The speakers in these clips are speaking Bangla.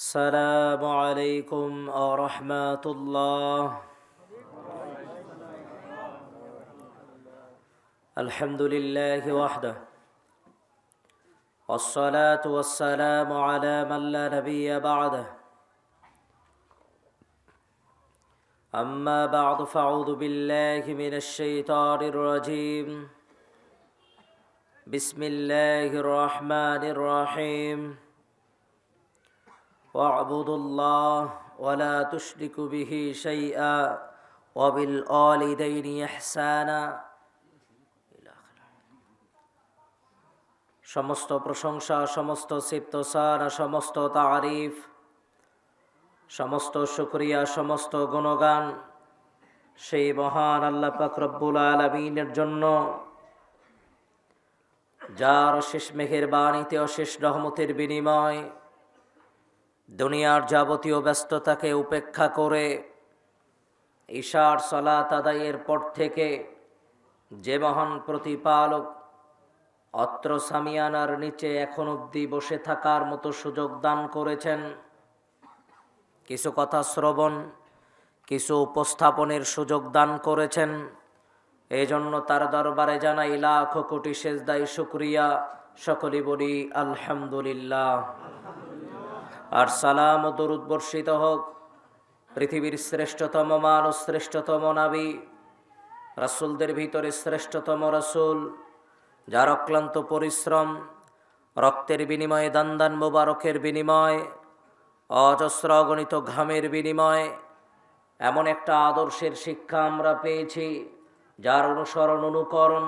السلام عليكم ورحمة الله. الحمد لله وحده والصلاة والسلام على من لا نبي بعده. أما بعد فأعوذ بالله من الشيطان الرجيم. بسم الله الرحمن الرحيم. واعبدوا الله ولا تشركوا به شيئا وبالوالدين إحسانا. সমস্ত প্রশংসা, সমস্ত সিফতসানা, সমস্ত তারিফ, সমস্ত শুকরিয়া, সমস্ত গুণগান সেই মহান আল্লাহ পাক রব্বুল আলামিনের জন্য, যার অশেষ মেহেরবানিতে অশেষ রহমতের বিনিময় দুনিয়ার যাবতীয় ব্যস্ততাকে উপেক্ষা করে ঈশার সালাত আদায়ের পর থেকে যে মহান প্রতিপালক অত্র সামিয়ানার নিচে এখন অবধি বসে থাকার মতো সুযোগ দান করেছেন, কিছু কথা শ্রবণ, কিছু উপস্থাপনের সুযোগ দান করেছেন, এই জন্য তার দরবারে জানাই লাখ কোটি সেজদাই শুকরিয়া। সকলে বলি আলহামদুলিল্লাহ। আর সালাম ও দরুদ বর্ষিত হোক পৃথিবীর শ্রেষ্ঠতম মানুষ, শ্রেষ্ঠতম নবী, রাসূলদের ভিতরে শ্রেষ্ঠতম রাসূল, যার অক্লান্ত পরিশ্রম, রক্তের বিনিময়ে, দান দান মোবারকের বিনিময়, অজস্র অগণিত ঘামের বিনিময়ে এমন একটা আদর্শের শিক্ষা আমরা পেয়েছি, যার অনুসরণ, অনুকরণ,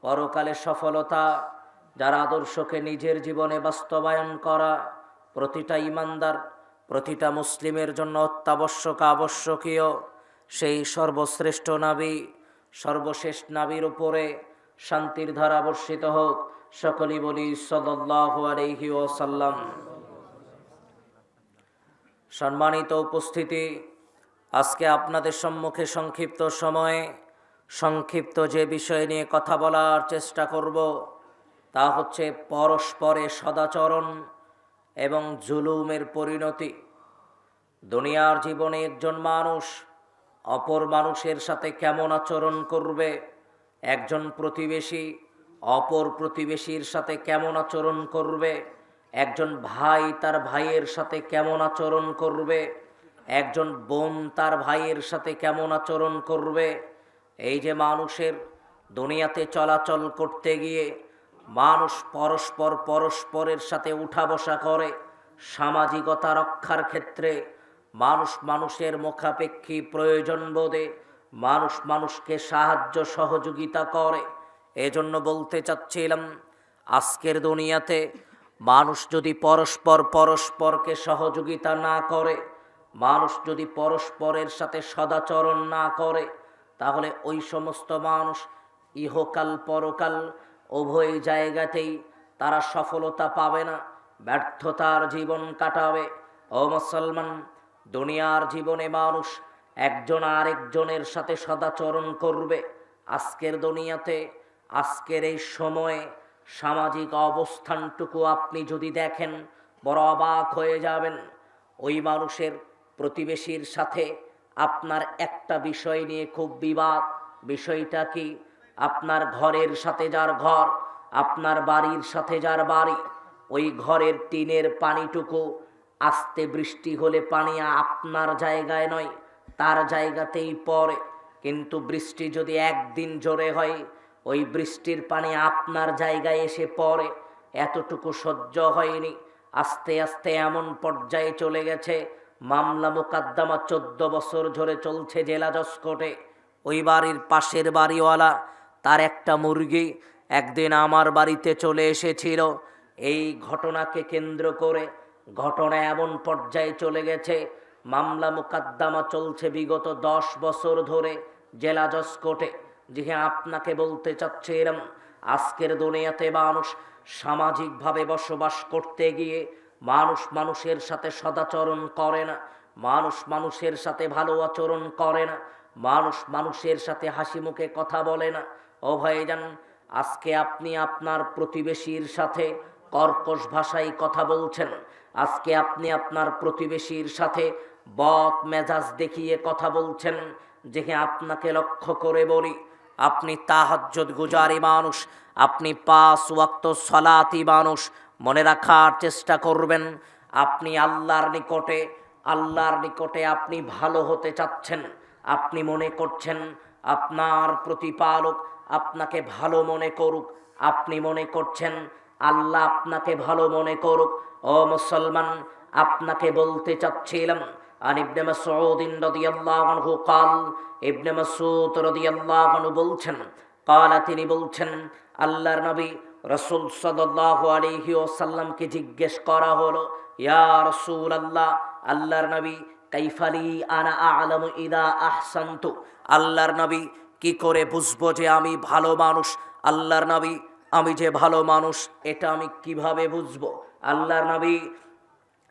পরকালে সফলতা, যার আদর্শকে নিজের জীবনে বাস্তবায়ন করা প্রতিটা ইমানদার, প্রতিটা মুসলিমের জন্য অত্যাবশ্যক, আবশ্যকীয়। সেই সর্বশ্রেষ্ঠ নবী, সর্বশেষ নবীর উপরে শান্তির ধারা বর্ষিত হোক। সকলেই বলি সাল্লাল্লাহু আলাইহি ওয়াসাল্লাম। সম্মানিত উপস্থিতি, আজকে আপনাদের সম্মুখে সংক্ষিপ্ত সময়ে সংক্ষিপ্ত যে বিষয় নিয়ে কথা বলার চেষ্টা করব তা হচ্ছে পরস্পরে সদাচরণ এবং জুলুমের পরিণতি। দুনিয়ার জীবনে একজন মানুষ অপর মানুষের সাথে কেমন আচরণ করবে, একজন প্রতিবেশী অপর প্রতিবেশীর সাথে কেমন আচরণ করবে, একজন ভাই তার ভাইয়ের সাথে কেমন আচরণ করবে, একজন বোন তার ভাইয়ের সাথে কেমন আচরণ করবে, এই যে মানুষের দুনিয়াতে চলাচল করতে গিয়ে মানুষ পরস্পরের সাথে উঠা বসা করে, সামাজিকতা রক্ষার ক্ষেত্রে মানুষ মানুষের মুখাপেক্ষী প্রয়োজন বোধে মানুষ মানুষকে সাহায্য সহযোগিতা করে। এজন্য বলতে চাচ্ছিলাম, আজকের দুনিয়াতে মানুষ যদি পরস্পরকে সহযোগিতা না করে, মানুষ যদি পরস্পরের সাথে সদাচরণ না করে, তাহলে ওই সমস্ত মানুষ ইহকাল পরকাল উভয় জায়গাতেই তারা সফলতা পাবে না, ব্যর্থতার জীবন কাটাবে। ও মুসলমান, দুনিয়ার জীবনে মানুষ একজন আরেকজনের সাথে সদাচরণ করবে। আজকের দুনিয়াতে, আজকের এই সময়ে সামাজিক অবস্থানটুকু আপনি যদি দেখেন, বড় অবাক হয়ে যাবেন। ওই মানুষের প্রতিবেশীর সাথে আপনার একটা বিষয় নিয়ে খুব বিবাদ। বিষয়টা কি? আপনার ঘরের সাথে যার ঘর, আপনার বাড়ির সাথে যার বাড়ি, ওই ঘরের টিনের পানিটুকু আস্তে বৃষ্টি হলে পানি আপনার জায়গায় নয়, তার জায়গাতেই পড়ে। কিন্তু বৃষ্টি যদি একদিন জোরে হয়, ওই বৃষ্টির পানি আপনার জায়গায় এসে পড়ে। এতটুকু সহ্য হয়নি, আস্তে আস্তে এমন পর্যায়ে চলে গেছে, মামলা মোকদ্দমা 14 বছর ধরে চলছে জেলা জজ কোর্টে। ওই বাড়ির পাশের বাড়িওয়ালা, তার একটা মুরগি একদিন আমার বাড়িতে চলে এসেছিল। এই ঘটনাকে কেন্দ্র করে ঘটনা এমন পর্যায়ে চলে গেছে, মামলা মোকদ্দমা চলছে বিগত 10 বছর ধরে জেলা জজ কোর্টে। যে আপনাকে বলতে চাচ্ছিলাম, আজকের দুনিয়াতে মানুষ সামাজিকভাবে বসবাস করতে গিয়ে মানুষ মানুষের সাথে সদাচরণ করে না, মানুষ মানুষের সাথে ভালো আচরণ করে না, মানুষ মানুষের সাথে হাসি মুখে কথা বলে না। ও ভাইজান, আজকে আপনি আপনার প্রতিবেশীর সাথে কর্কশ ভাষায় কথা বলছেন, আজকে আপনি আপনার প্রতিবেশীর সাথে বদ মেজাজ দেখিয়ে কথা বলছেন। যে আপনাকে লক্ষ্য করে বলি, আপনি তাহাজ্জুদ গুজারি মানুষ, আপনি 5 ওয়াক্ত সালাতি মানুষ। মনে রাখার চেষ্টা করবেন, আপনি আল্লাহর নিকটে আপনি ভালো হতে চাচ্ছেন। আপনি মনে করছেন আপনার প্রতিপালক আপনাকে ভালো মনে করুক, আপনি মনে করছেন আল্লাহ আপনাকে ভালো মনে করুক। ও মুসলমান, আপনাকে বলতে চাচ্ছিলাম, আন ইবনে মাসউদ রাদিয়াল্লাহু আনহু قال, ইবনে মাসউদ রাদিয়াল্লাহু আনহু বলছেন, قال তিনি বলছেন, আল্লাহর নবী রাসূল সাল্লাল্লাহু আলাইহি ওয়াসাল্লামকে জিজ্ঞেস করা হলো, ইয়া রাসূলুল্লাহ, আল্লাহর নবী, কাইফালি আনা আ'লামু ইদা আহসানতু, আল্লাহর নবী কি করে বুঝবো যে আমি ভালো মানুষ? আল্লাহর নবী, আমি যে ভালো মানুষ এটা আমি কিভাবে বুঝবো? আল্লাহর নবী,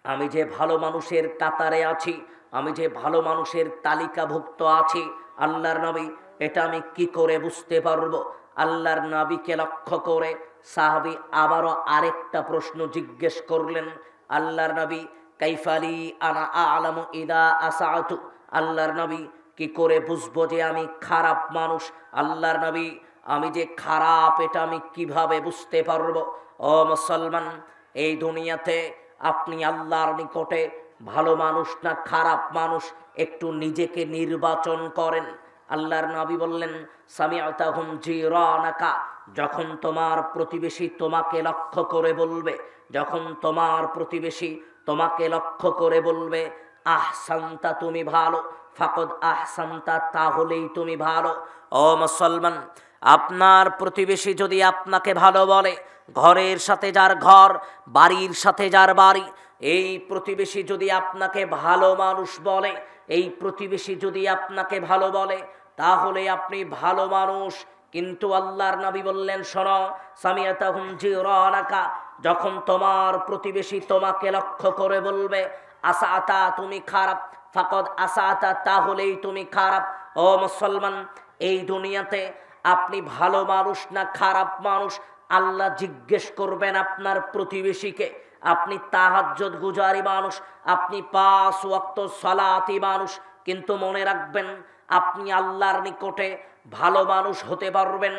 আমি যে ভালো মানুষের কাতারে আছি, আমি যে ভালো মানুষের তালিকাভুক্ত আছি, আল্লাহর নবী, এটা আমি কি করে বুঝতে পারবো? আল্লাহর নবীকে লক্ষ্য করে সাহাবী আবারও আরেকটা প্রশ্ন জিজ্ঞেস করলেন, আল্লাহর নবী, কাইফালি আনা আ'লামু ইদা আসাআতু, আল্লাহর নবী কি করে বুঝবো যে আমি খারাপ মানুষ? আল্লাহর নবী, আমি যে খারাপ এটা আমি কিভাবে বুঝতে পারবো? ও মুসলমান, এই দুনিয়াতে আপনি আল্লাহর নিকটে ভালো মানুষ না খারাপ মানুষ, একটু নিজেকে নির্বাচন করেন। আল্লাহর নবী বললেন, সামিআতাহুম জিরানাকা, যখন তোমার প্রতিবেশী তোমাকে লক্ষ্য করে বলবে, যখন তোমার প্রতিবেশী তোমাকে লক্ষ্য করে বলবে, আহসানতা, তুমি ভালো, ফাকদ আহসানতা, তাহলেই তুমি ভালো। ও মুসলমান, আপনার প্রতিবেশী যদি আপনাকে ভালো বলে, ঘরের সাথে যার ঘর, বাড়ির সাথে যার বাড়ি, এই প্রতিবেশী যদি আপনাকে ভালো মানুষ বলে, এই প্রতিবেশী যদি আপনাকে ভালো বলে, তাহলে আপনি ভালো মানুষ। কিন্তু আল্লাহর নবী বললেন, শোনো, সামিআতাহুম জিরানাকা, যখন তোমার প্রতিবেশী তোমাকে লক্ষ্য করে বলবে, আসাআতা, তুমি খারাপ, ফাকদ আসাআতা, তাহলেই তুমি খারাপ। ও মুসলমান, এই দুনিয়াতে আপনি ভালো মানুষ না খারাপ মানুষ, আল্লাহ জিজ্ঞেস করবেন আপনার প্রতিবেশীকে। আপনি তাহাজ্জুদ গুজারি মানুষ, আপনি 5 ওয়াক্ত সালাতি মানুষ, কিন্তু মনে রাখবেন, আপনি আল্লাহর নিকটে ভালো মানুষ হতে পারবেন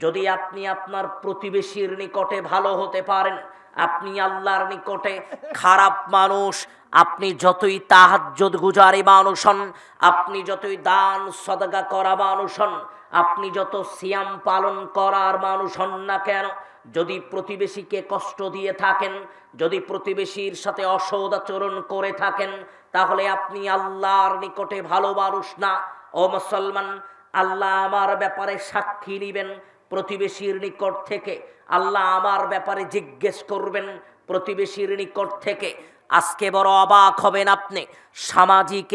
যদি আপনি আপনার প্রতিবেশীর নিকটে ভালো হতে পারেন। আপনি আল্লাহর নিকটে খারাপ মানুষ, আপনি যতই তাহাজ্জুদ গুজারি মানুষ হন, আপনি যতই দান সদকা করা মানুষ হন, আপনি যত সিয়াম পালন করার মানুষ হন না কেন, যদি প্রতিবেশীকে কষ্ট দিয়ে থাকেন, যদি প্রতিবেশীর সাথে অসদাচরণ করে থাকেন, তাহলে আপনি আল্লাহর নিকটে ভালো মানুষ না। ও মুসলমান, আল্লাহ আমার ব্যাপারে সাক্ষী নিবেন প্রতিবেশীর নিকট থেকে, আল্লাহ আমার ব্যাপারে জিজ্ঞেস করবেন প্রতিবেশীর নিকট থেকে। আজকে বড় অবাক হবেন আপনি, সামাজিক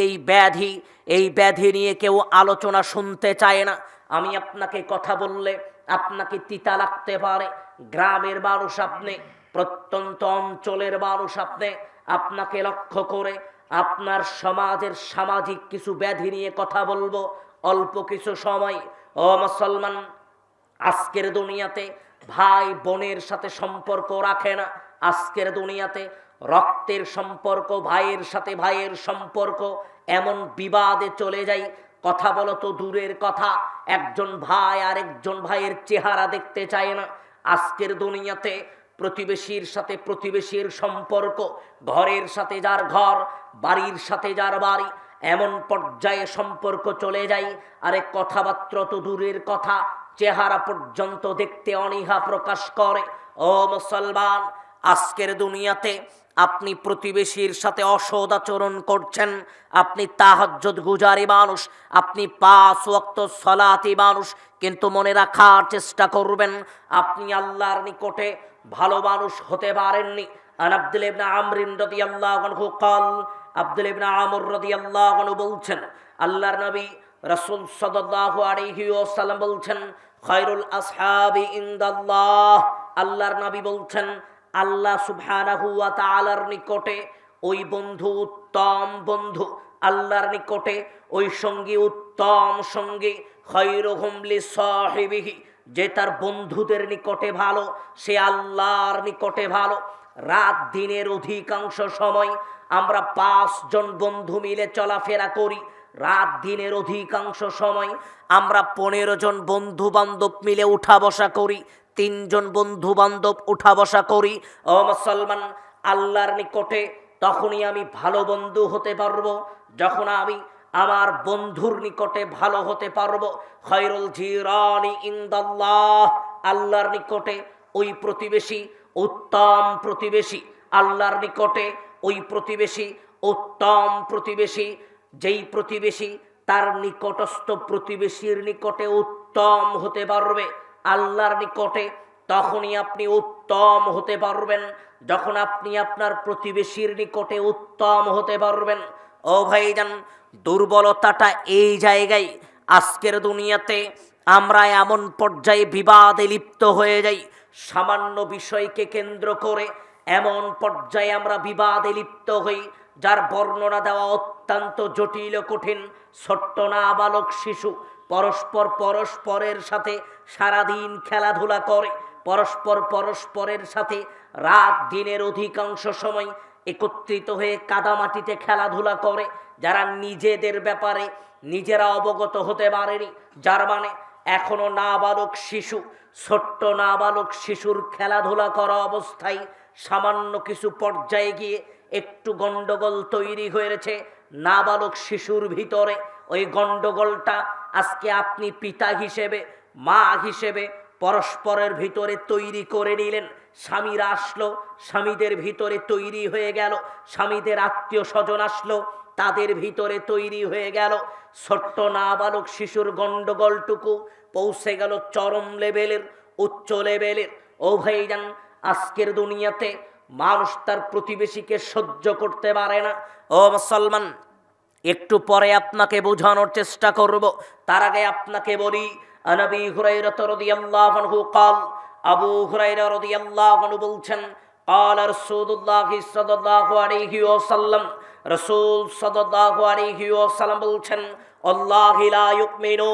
এই ব্যাধি নিয়ে কেউ আলোচনা শুনতে চায় না। আমি আপনাকে কথা বললে আপনাকে তিতা লাগতে পারে, গ্রামের মানুষ আপনি, প্রত্যন্ত অঞ্চলের মানুষ আপনি, আপনাকে লক্ষ্য করে আপনার সমাজের সামাজিক কিছু ব্যাধি নিয়ে কথা বলবো অল্প কিছু সময়। ও মুসলমান, আজকের দুনিয়াতে ভাই বোনের সাথে সম্পর্ক রাখে না, আজকের দুনিয়াতে রক্তের সম্পর্ক, ভাইয়ের সাথে ভাইয়ের সম্পর্ক এমন বিবাদে চলে যায়, কথা বলো তো দূরের কথা, একজন ভাই আর একজন ভাইয়ের চেহারা দেখতে চায় না। আজকের দুনিয়াতে প্রতিবেশীর সাথে প্রতিবেশীর সম্পর্ক, ঘরের সাথে যার ঘর, বাড়ির সাথে যার বাড়ি, এমন পর্যায়ে সম্পর্ক চলে যায়, আরে কথাবার্তা তো দূরের কথা, চেহারা পর্যন্ত দেখতে অনীহা প্রকাশ করে। ও মুসলমান, আজকের দুনিয়াতে আপনি প্রতিবেশীর সাথে অসদাচরণ করছেন, আপনি তাহাজ্জুদ গুজারি মানুষ, আপনি 5 ওয়াক্ত সালাতি মানুষ, কিন্তু মনে রাখার চেষ্টা করবেন আপনি আল্লাহর নিকটে ভালো মানুষ হতে পারেননি। আন আব্দুল্লাহ ইবনে আমর রাদিয়াল্লাহু আনহু قال, আব্দুল্লাহ ইবনে আমর রাদিয়াল্লাহু আনহু বলছেন, আল্লাহর নবী রাসূল সাল্লাল্লাহু আলাইহি ওয়াসাল্লাম বলছেন, খায়রুল আসহাবি ইনদাল্লাহ, আল্লাহর নবী বলছেন, আল্লাহ সুবহানাহু ওয়া তাআলার নিকটে ওই বন্ধু উত্তম বন্ধু, আল্লাহর নিকটে ওই সঙ্গী উত্তম সঙ্গী, খায়রুহুম লিসাহিবিহি, যে তার বন্ধুদের নিকটে ভালো, সে আল্লাহর নিকটে ভালো। রাত দিনের অধিকাংশ সময় আমরা 5 জন বন্ধু মিলে চলাফেরা করি, রাত দিনের অধিকাংশ সময় আমরা 15 জন বন্ধু বান্ধব মিলে উঠা বসা করি, 3 জন বন্ধু বান্ধব উঠা বসা করি। ও মুসলমান, আল্লাহর নিকটে তখনই আমি ভালো বন্ধু হতে পারবো যখন আমি আমার বন্ধুর নিকটে ভালো হতে পারবো। খায়রুল জিরানি ইনদাল্লাহ, আল্লাহর নিকটে ওই প্রতিবেশী উত্তম প্রতিবেশী, আল্লাহর নিকটে ওই প্রতিবেশী উত্তম প্রতিবেশী, যেই প্রতিবেশী তার নিকটস্থ প্রতিবেশীর নিকটে উত্তম হতে পারবে আল্লাহর নিকটে, তখনই আপনি উত্তম হতে পারবেন যখন আপনি আপনার প্রতিবেশীর নিকটে উত্তম হতে পারবেন। ও ভাইজান, দুর্বলতাটা এই জায়গায়, আজকের দুনিয়াতে আমরা এমন পর্যায়ে বিবাদে লিপ্ত হয়ে যাই, সামান্য বিষয়কে কেন্দ্র করে এমন পর্যায়ে আমরা বিবাদে লিপ্ত হই যার বর্ণনা দেওয়া অত্যন্ত জটিল ও কঠিন। ছোট্ট নাবালক শিশু পরস্পরের সাথে সারাদিন খেলাধুলা করে, পরস্পরের সাথে রাত দিনের অধিকাংশ সময় একত্রিত হয়ে কাদামাটিতে খেলাধুলা করে, যারা নিজেদের ব্যাপারে নিজেরা অবগত হতে পারেনি, যার মানে এখনো নাবালক শিশু, ছোট্ট নাবালক শিশুর খেলাধুলা করা অবস্থায় সামান্য কিছু পর্যায়ে গিয়ে একটু গন্ডগোল তৈরি হয়েছে নাবালক শিশুর ভিতরে। ওই গন্ডগোলটা আজকে আপনি পিতা হিসেবে, মা হিসেবে পরস্পরের ভিতরে তৈরি করে নিলেন। স্বামীরা আসলো, স্বামীদের ভিতরে তৈরি হয়ে গেল, স্বামীদের আত্মীয় স্বজন আসলো, তাদের ভিতরে তৈরি হয়ে গেল। ছোট্ট নাবালক শিশুর গন্ডগোলটুকু পৌঁছে গেল চরম লেভেলের, উচ্চ লেভেলের। ও ভাইজান, আজকের দুনিয়াতে মানুষ তার প্রতিবেশীকে সহ্য করতে পারে না। ও মুসলমান, একটু পরে আপনাকে বোঝানোর চেষ্টা করব, তার আগে আপনাকে বলি, আবু হুরায়রা রাদিয়াল্লাহু আনহু قال, আবু হুরায়রা রাদিয়াল্লাহু আনহু বলছেন, قال রাসূলুল্লাহ সাল্লাল্লাহু আলাইহি ওয়াসাল্লাম, রাসূল সাল্লাল্লাহু আলাইহি ওয়াসাল্লাম বলছেন, আল্লাহু লা ইউমিনু,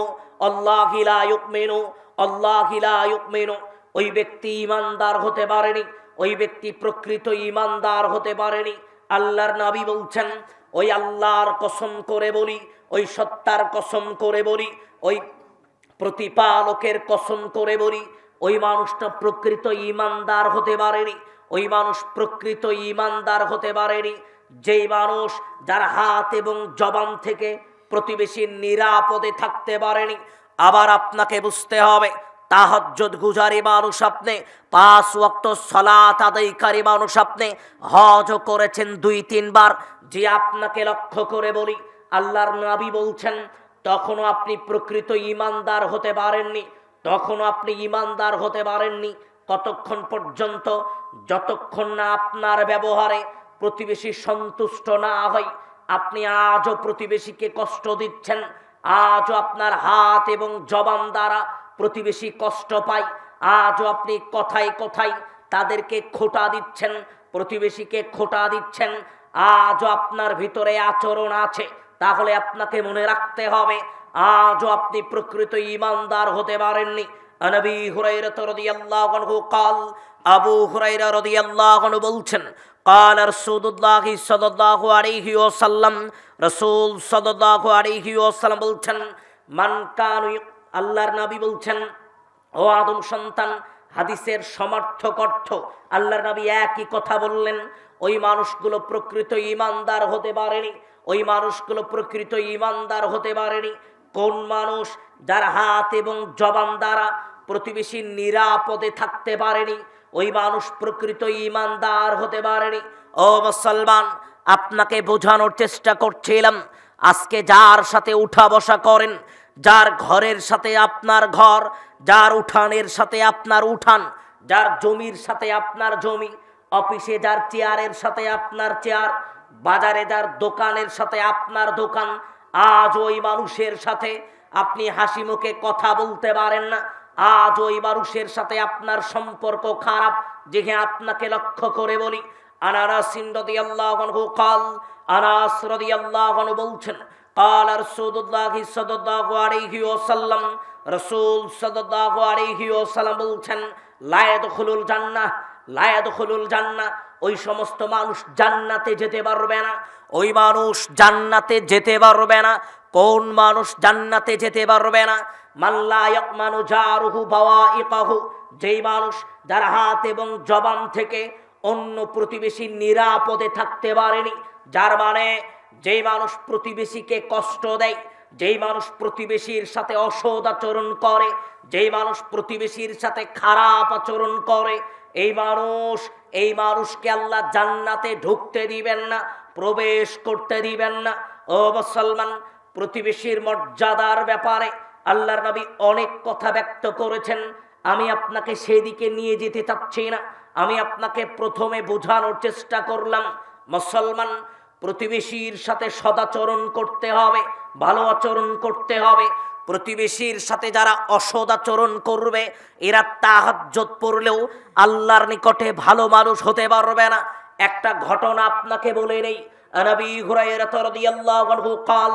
আল্লাহু লা ইউমিনু, আল্লাহু লা ইউমিনু। ওই ব্যক্তি ঈমানদার হতে পারেনি, ওই ব্যক্তি প্রকৃত ঈমানদার হতে পারেনি। আল্লাহর নবী বলছেন, ওই আল্লাহর কসম করে বলি, ওই সত্তার কসম করে বলি, ওই প্রতিপালকের কসম করে বলি, ওই মানুষটা প্রকৃত ঈমানদার হতে পারেনি, ওই মানুষ প্রকৃত ঈমানদার হতে পারেনি যেই মানুষ যার হাত এবং জবান থেকে প্রতিবেশীর নিরাপদে থাকতে পারেনি। আবার আপনাকে বুঝতে হবে, তাহাজ্জুদ গুজারি মানুষ আপনি, 5 ওয়াক্ত সালাত আদায়কারী মানুষ আপনি, হজ করেছেন 2-3 বার, যে আপনাকে লক্ষ্য করে বলি, আল্লাহর নবী বলছেন তখনও আপনি প্রকৃত ঈমানদার হতে পারেননি, তখনও আপনি ঈমানদার হতে পারেননি। কতক্ষণ পর্যন্ত? যতক্ষণ না আপনার ব্যবহারে প্রতিবেশী সন্তুষ্ট না হয়। আপনি আজও প্রতিবেশীকে কষ্ট দিচ্ছেন, আজও আপনার হাত এবং জবান দ্বারা প্রতিবেশী কষ্ট পায়, আজও আপনি কথায় কথায় তাদেরকে খোঁটা দিচ্ছেন, প্রতিবেশীকে খোঁটা দিচ্ছেন, আজও আপনার ভিতরে আচরণ আছে। তাহলে আপনাকে মনে রাখতে হবে, আজও আপনি প্রকৃত ঈমানদার হতে পারেননি। নবী হুরায়রা রাদিয়াল্লাহু আনহু قال, আবু হুরায়রা রাদিয়াল্লাহু আনহু বলছেন, قال রাসূলুল্লাহ সাল্লাল্লাহু আলাইহি ওয়াসাল্লাম, রাসূল সাল্লাল্লাহু আলাইহি ওয়াসাল্লাম বলছেন, মান কানু, আল্লাহর নবী বলছেন, ও আদম সন্তান, হাদিসের সমার্থক অর্থ আল্লাহর নবী একই কথা বললেন। ওই মানুষগুলো প্রকৃত ঈমানদার হতে পারেনি, ওই মানুষগুলো প্রকৃত ঈমানদার হতে পারেনি। কোন মানুষ? যার হাত এবং জবান দ্বারা প্রতিবেশীর নিরাপদে থাকতে পারেনি, ওই মানুষ প্রকৃত ঈমানদার হতে পারেনি। ও মুসলমান, আপনাকে বোঝানোর চেষ্টা করছিলাম, আজকে যার সাথে উঠা বসা করেন, যার ঘরের সাথে আপনার ঘর, যার উঠানের সাথে আপনার উঠান, যার জমির সাথে আপনার জমি, অফিসে যার চেয়ারের সাথে আপনার চেয়ার, বাজারে যার দোকানের সাথে আপনার দোকান, আজ ওই মানুষের সাথে আপনি হাসি মুখে কথা বলতে পারেন না, আজ ওই মানুষের সাথে আপনার সম্পর্ক খারাপ। যে আপনাকে লক্ষ্য করে বলি, আনাস রাদিয়াল্লাহু আনহু قال, আনাস রাদিয়াল্লাহু আনহু বলছেন, قال রাসূলুল্লাহ সাল্লাল্লাহু আলাইহি ওয়াসাল্লাম, রাসূল সাল্লাল্লাহু আলাইহি ওয়াসাল্লাম বলছেন, লা ইয়াদখুলুল জান্নাহ, লা ইয়াদখুলুল জান্নাহ, ওই সমস্ত মানুষ জান্নাতে যেতে পারবে না। ওই মানুষ জান্নাতে যেতে পারবে না। কোন মানুষ জান্নাতে যেতে পারবে না? মাল্লা ইয়ামানু জারুহু বাওয়াইকাহু, যেই মানুষ যার হাত এবং জবান থেকে অন্য প্রতিবেশী নিরাপদে থাকতে পারেনি। যার মানে যেই মানুষ প্রতিবেশীকে কষ্ট দেয়, যেই মানুষ প্রতিবেশীর সাথে অসৎ আচরণ করে, যেই মানুষ প্রতিবেশীর সাথে খারাপ আচরণ করে, এই মানুষকে আল্লাহ জান্নাতে ঢুকতে দিবেন না, প্রবেশ করতে দিবেন না। ও মুসলমান, প্রতিবেশীর মর্যাদার ব্যাপারে আল্লাহর নবী অনেক কথা ব্যক্ত করেছেন। আমি আপনাকে সেদিকে নিয়ে যেতে চাচ্ছি না। আমি আপনাকে প্রথমে বোঝানোর চেষ্টা করলাম, মুসলমান, প্রতিবেশীর সাথে সদাচরণ করতে হবে, ভালো আচরণ করতে হবে। প্রতিবেশীর সাথে যারা অসদাচরণ করবে এরা তাহাজ্জুদ পড়লেও আল্লাহর নিকটে ভালো মানুষ হতে পারবে না। একটা ঘটনা আপনাকে বলে নেই। নবী হুরায়রা রাদিয়াল্লাহু আনহু قال,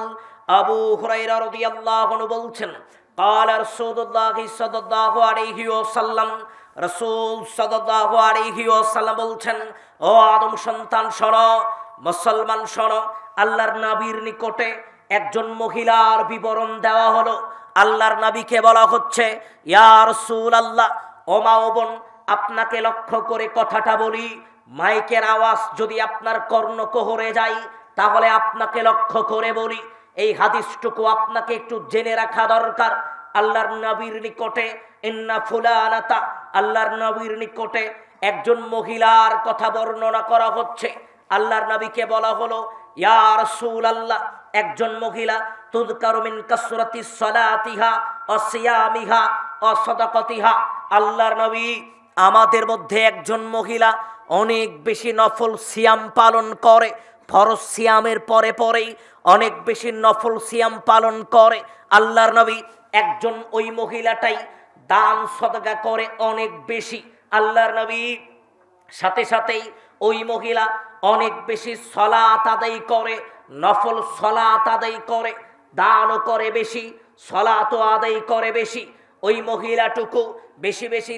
আবু হুরায়রা রাদিয়াল্লাহু আনহু বলছেন, قال রাসূলুল্লাহ সাল্লাল্লাহু আলাইহি ওয়াসাল্লাম, রাসূল সাল্লাল্লাহু আলাইহি ওয়াসাল্লাম বলছেন, ও আদম সন্তান শোনো, মুসলমান শোনো, আল্লাহর নবীর নিকটে একজন মহিলার বিবরণ দেওয়া হলো। আল্লাহর নবীকে বলা হচ্ছে, ইয়া রাসূলুল্লাহ, ও মা ও বোন, আপনাকে লক্ষ্য করে কথাটা বলি। মাইকের আওয়াজ যদি আপনার কর্ণকুহরে যায় তাহলে আপনাকে লক্ষ্য করে বলি, এই হাদিসটুকু আপনাকে একটু জেনে রাখা দরকার। আল্লাহর নবীর নিকটে ইন্না ফুলানাতা, আল্লাহর নবীর নিকটে একজন মহিলার কথা বর্ণনা করা হচ্ছে। আল্লাহর নবীকে বলা হলো, ইয়া রাসূলুল্লাহ, একজন মহিলা তুযকারু মিন কাসরাতি সালাতিহা ওয়া সিয়ামিহা ওয়া সাদাকাতিহা। আল্লাহর নবী, আমাদের মধ্যে একজন মহিলা অনেক বেশি নফল সিয়াম পালন করে, ফরজ সিয়ামের পরে পরেই অনেক বেশি নফল সিয়াম পালন করে। আল্লাহর নবী একজন ওই মহিলাটাই দান সদকা করে অনেক বেশি। আল্লাহর নবী সাথে সাথেই ওই মহিলা অনেক বেশি সালাত আদায় করে, নফল সালাত আদায় করে, দানও করে বেশি, সালাতও আদায় করে বেশি। ওই মহিলাটুকু বেশি বেশি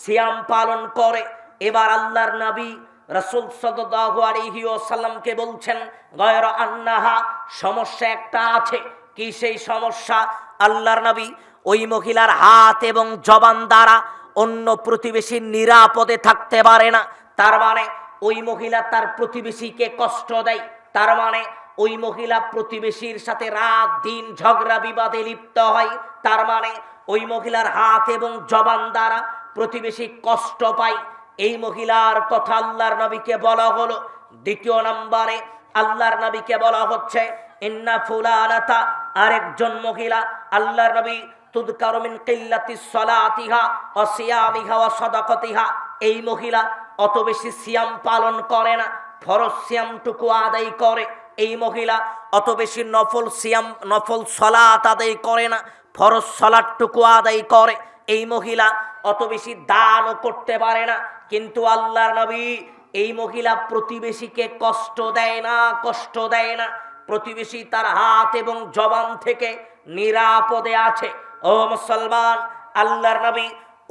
সিয়াম পালন করে। এবার আল্লাহর নবী রাসূল সাল্লাল্লাহু আলাইহি ওয়াসাল্লামকে বলছেন, গায়রা আন্নাহা, সমস্যা একটা আছে। কি সেই সমস্যা? আল্লাহর নবী ওই মহিলার হাত এবং জবান দ্বারা অন্য প্রতিবেশী নিরাপদে থাকতে পারে না। তার মানে ওই মহিলা তার প্রতিবেশীকে কষ্ট দেয়। তার মানে ওই মহিলা প্রতিবেশীর সাথে রাত দিন ঝগড়া বিবাদে লিপ্ত হয়। তার মানে ওই মহিলার হাত এবং জবান দ্বারা প্রতিবেশী কষ্ট পায়। এই মহিলার কথা আল্লাহর নবীকে বলা হলো। দ্বিতীয় নম্বরে আল্লাহর নবীকে বলা হচ্ছে, ইন্না ফুলানাতা, আরেকজন মহিলা আল্লাহর নবী তুযকারু মিন কিল্লাতিস সালাতিহা ওয়া সিয়ামিহা ওয়া সাদাকাতিহা। এই মহিলা অত বেশি সিয়াম পালন করে না, ফরজ সিয়ামটুকু আদায় করে। এই মহিলা অত বেশি নফল সিয়াম, নফল সালাত আদায় করে না, ফরজ সালাতটুকু আদায় করে। এই মহিলা অত বেশি দানও করতে পারে না। কিন্তু আল্লাহর নবী, এই মহিলা প্রতিবেশীকে কষ্ট দেয় না, কষ্ট দেয় না। প্রতিবেশী তার হাত এবং জবান থেকে নিরাপদে আছে। ও মুসলমান, আল্লাহর নবী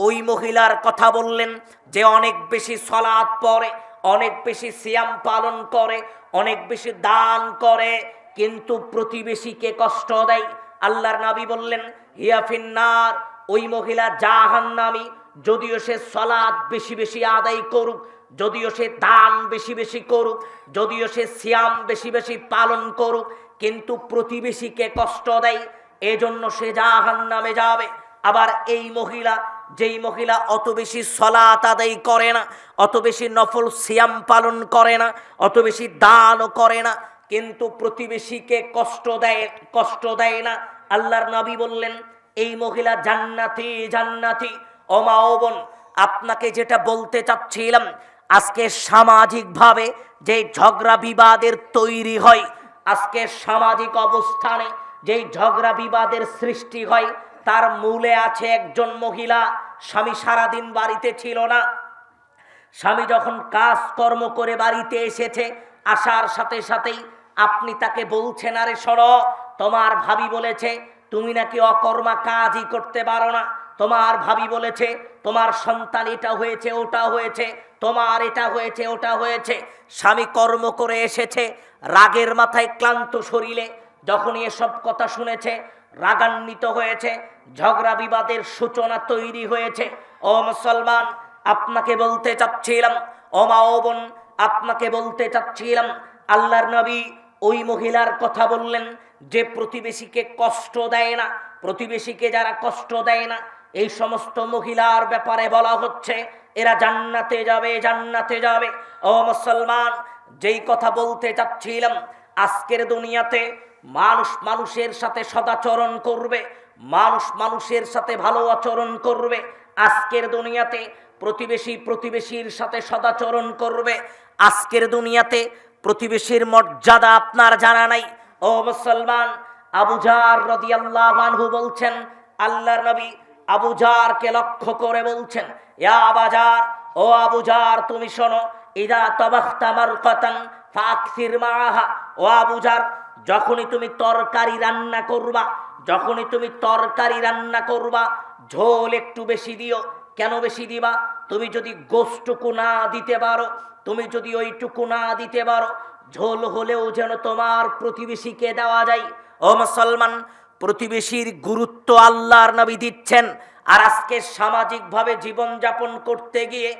ওই মহিলার কথা বললেন যে অনেক বেশি সালাত পড়ে, অনেক বেশি সিয়াম পালন করে, অনেক বেশি দান করে, কিন্তু প্রতিবেশীকে কষ্ট দেয়। আল্লাহর নবী বললেন, হিয়া ফিন্নার, ওই মহিলা জাহান্নামী। যদিও সে সালাত বেশি বেশি আদায় করুক, যদিও সে দান বেশি বেশি করুক, যদিও সে সিয়াম বেশি বেশি পালন করুক, কিন্তু প্রতিবেশীকে কষ্ট দেয়, এজন্য সে জাহান্নামে যাবে। আবার এই মহিলা, যেই মহিলা অত বেশি সালাত আদায় করে না, অত বেশি নফল সিয়াম পালন করে না, অত বেশি দানও করে না, কিন্তু প্রতিবেশীকে কষ্ট দেয় না, আল্লাহর নবী বললেন এই মহিলা জান্নাতি, জান্নাতি। ও মা ও বোন, আপনাকে যেটা বলতে চাচ্ছিলাম, আজকে সামাজিকভাবে যে ঝগড়া বিবাদের তৈরি হয়, আজকে সামাজিক অবস্থানে যেই ঝগড়া বিবাদের সৃষ্টি হয়, তার মূলে আছে একজন মহিলা। স্বামী সারাদিন বাড়িতে ছিল না, স্বামী যখন কাজকর্ম করে বাড়িতে এসেছে, আসার সাথে সাথেই আপনি তাকে বলছেন, আরে শোনো, তোমার ভাবি বলেছে তুমি নাকি অকর্মা কাজই করতে পারো না, তোমার ভাবি বলেছে তোমার সন্তান এটা হয়েছে ওটা হয়েছে, তোমার এটা হয়েছে ওটা হয়েছে। স্বামী কর্ম করে এসেছে রাগের মাথায় ক্লান্ত শরীরে, যখনই এসব কথা শুনেছে রাগান্বিত হয়েছে, ঝগড়া বিবাদের সূচনা তৈরি হয়েছে। ও মুসলমান, আপনাকে বলতে চাচ্ছিলাম, ও মা ও বোন, আপনাকে বলতে চাচ্ছিলাম, আল্লাহর নবী ওই মহিলার কথা বললেন যে প্রতিবেশীকে কষ্ট দেয় না। প্রতিবেশীকে যারা কষ্ট দেয় না, এই সমস্ত মহিলার ব্যাপারে বলা হচ্ছে এরা জান্নাতে যাবে, জান্নাতে যাবে। ও মুসলমান, যেই কথা বলতে চাচ্ছিলাম, আজকের দুনিয়াতে মানুষ মানুষের সাথে সদাচরণ করবে, মানুষ মানুষের সাথে ভালো আচরণ করবে। আজকের দুনিয়াতে প্রতিবেশী প্রতিবেশীর সাথে সদাচরণ করবে। আজকের দুনিয়াতে প্রতিবেশীর মর্যাদা আপনার জানা নাই। ও মুসলমান, আবু জার রাদিয়াল্লাহু আনহু বলছেন, আল্লাহর নবী আবু জারকে লক্ষ্য করে বলছেন, ইয়া আবু জার, ও আবু জার তুমি শোনো, ইদা তাবাখতা মারকাতান ফাকসির মাআহা। ও আবু জার, যখনই তুমি তরকারি রান্না করবা, যখনই তুমি তরকারি রান্না করবা, ঝোল একটু বেশি দিও। কেন বেশি দিবা? তুমি যদি গোশটুকু না দিতে পারো, তুমি যদি ওইটুকু না দিতে পারো, ঝোল হলেও যেন তোমার প্রতিবেশীকে দেওয়া যায়। ও মুসলমান, প্রতিবেশীর গুরুত্ব আল্লাহর নবী দিচ্ছেন। আর আজকে সামাজিকভাবে জীবনযাপন করতে গিয়ে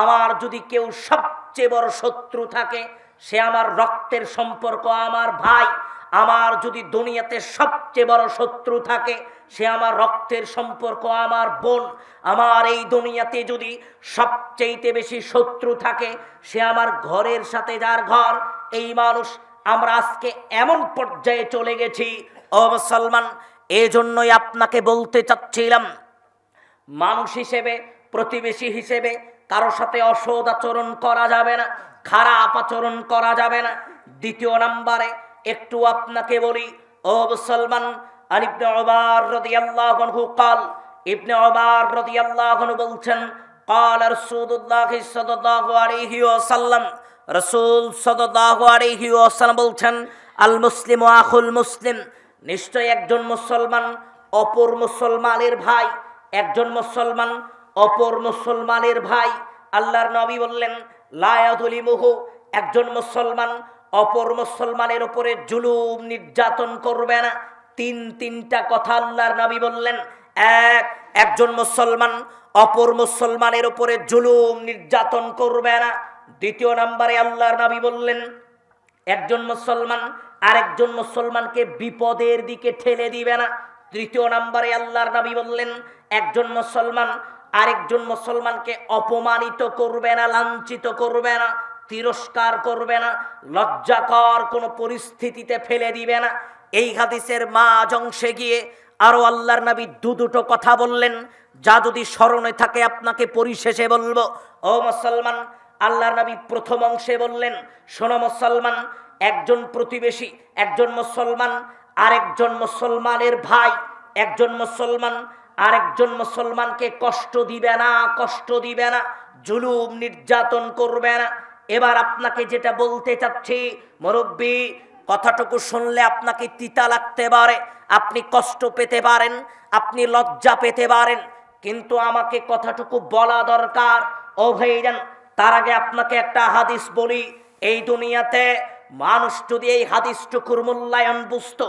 আমার যদি কেউ সবচেয়ে বড় শত্রু থাকে, সে আমার রক্তের সম্পর্ক, আমার ভাই। আমার যদি দুনিয়াতে সবচেয়ে বড় শত্রু থাকে, সে আমার রক্তের সম্পর্ক, আমার বোন। আমার এই দুনিয়াতে যদি সবচেয়ে বেশি শত্রু থাকে, সে আমার ঘরের সাথে যার ঘর, এই মানুষ। আমরা আজকে এমন পর্যায়ে চলে গেছি, ও মুসলমান, এজন্যই আপনাকে বলতে চাচ্ছিলাম, মানুষ হিসেবে, প্রতিবেশী হিসেবে কারো সাথে অসৎ আচরণ করা যাবে না, খারাপ আচরণ করা যাবে না। দ্বিতীয় নম্বরে একটু আপনাকে বলি, ও মুসলমান, আন ইবনে উমর রাদিয়াল্লাহু আনহু قال, ইবনে উমর রাদিয়াল্লাহু আনহু বলছেন, قال রাসূলুল্লাহ সাল্লাল্লাহু আলাইহি ওয়াসাল্লাম, রাসূল সাল্লাল্লাহু আলাইহি ওয়াসাল্লাম বলছেন, আল মুসলিমু আখুল মুসলিম, নিশ্চয় একজন মুসলমান অপর মুসলমানের ভাই। একজন মুসলমান অপর মুসলমানের ভাই। আল্লাহর নবী বললেন, লা ইয়াযলিমুহু, একজন মুসলমান অপর মুসলমানের উপরে জুলুম নির্যাতন করবে না। তিনটা কথা আল্লাহর নবী বললেন। একজন মুসলমান অপর মুসলমানের উপরে জুলুম নির্যাতন করবে না। দ্বিতীয় নম্বরে আল্লাহর নবী বললেন, একজন মুসলমান আরেকজন মুসলমানকে বিপদের দিকে ঠেলে দিবে না। তৃতীয় নম্বরে আল্লাহর নবী বললেন, একজন মুসলমান আরেকজন মুসলমানকে অপমানিত করবে না, লাঞ্ছিত করবে না, তিরস্কার করবে না, লজ্জাকর কোনো পরিস্থিতিতে ফেলে দিবে না। এই হাদিসের মাঝ অংশে গিয়ে আরো আল্লাহর নবী দুটো কথা বললেন, যা যদি স্মরণে থাকে আপনাকে পরিশেষে বলবো। ও মুসলমান, আল্লাহর নবী প্রথম অংশে বললেন, শোনো মুসলমান, একজন প্রতিবেশী, একজন মুসলমান আরেকজন মুসলমানের ভাই, একজন মুসলমান আরেকজন মুসলমানকে কষ্ট দিবে না, কষ্ট দিবে না, জুলুম নির্যাতন করবে না। এবার আপনাকে যেটা বলতে চাচ্ছি, মুরব্বী, কথাটুকু শুনলে আপনাকে তিতা লাগতে পারে, আপনি কষ্ট পেতে পারেন, আপনি লজ্জা পেতে পারেন, কিন্তু আমাকে কথাটুকু বলা দরকার। ও ভাইজান, তার আগে আপনাকে একটা হাদিস বলি। এই দুনিয়াতে মানুষ যদি এই হাদিসটুকুর মূল্যায়ন বুঝতো,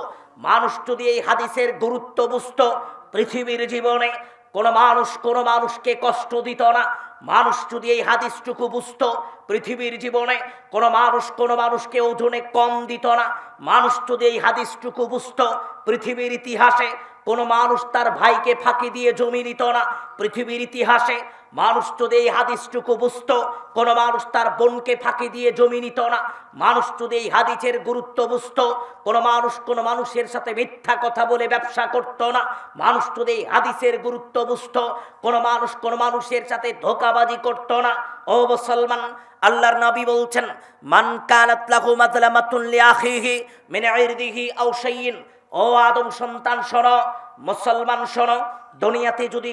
মানুষ যদি এই হাদিসের গুরুত্ব বুঝতো, পৃথিবীর জীবনে কোনো মানুষকে কষ্ট দিত না। মানুষ যদি এই হাদিসটুকু বুঝতো, পৃথিবীর জীবনে কোনো মানুষকে ওজনে কম দিত না। মানুষ যদি এই হাদিসটুকু বুঝতো, পৃথিবীর ইতিহাসে কোনো মানুষ তার ভাইকে ফাঁকি দিয়ে জমি নিত না। পৃথিবীর ইতিহাসে মানুষ যদি এই হাদিসটুকু বুঝতো, কোনো মানুষ তার বোনকে ফাঁকি দিয়ে জমি নিত না। মানুষ যদি এই হাদিসের গুরুত্ব বুঝতো, কোনো মানুষের সাথে মিথ্যা কথা বলে ব্যবসা করত না। মানুষ যদি এই হাদিসের গুরুত্ব বুঝতো, কোনো মানুষের সাথে ধোঁকাবাজি করত না। ও মুসলমান, আল্লাহর নবী বলছেন, মান কানাত লাহু মাযলামাতুন লিআখিহি মিন ইরদিহি আও শাইইন। ও আদম সন্তান শোনো, মুসলমান শোনো, দুনিয়াতে যদি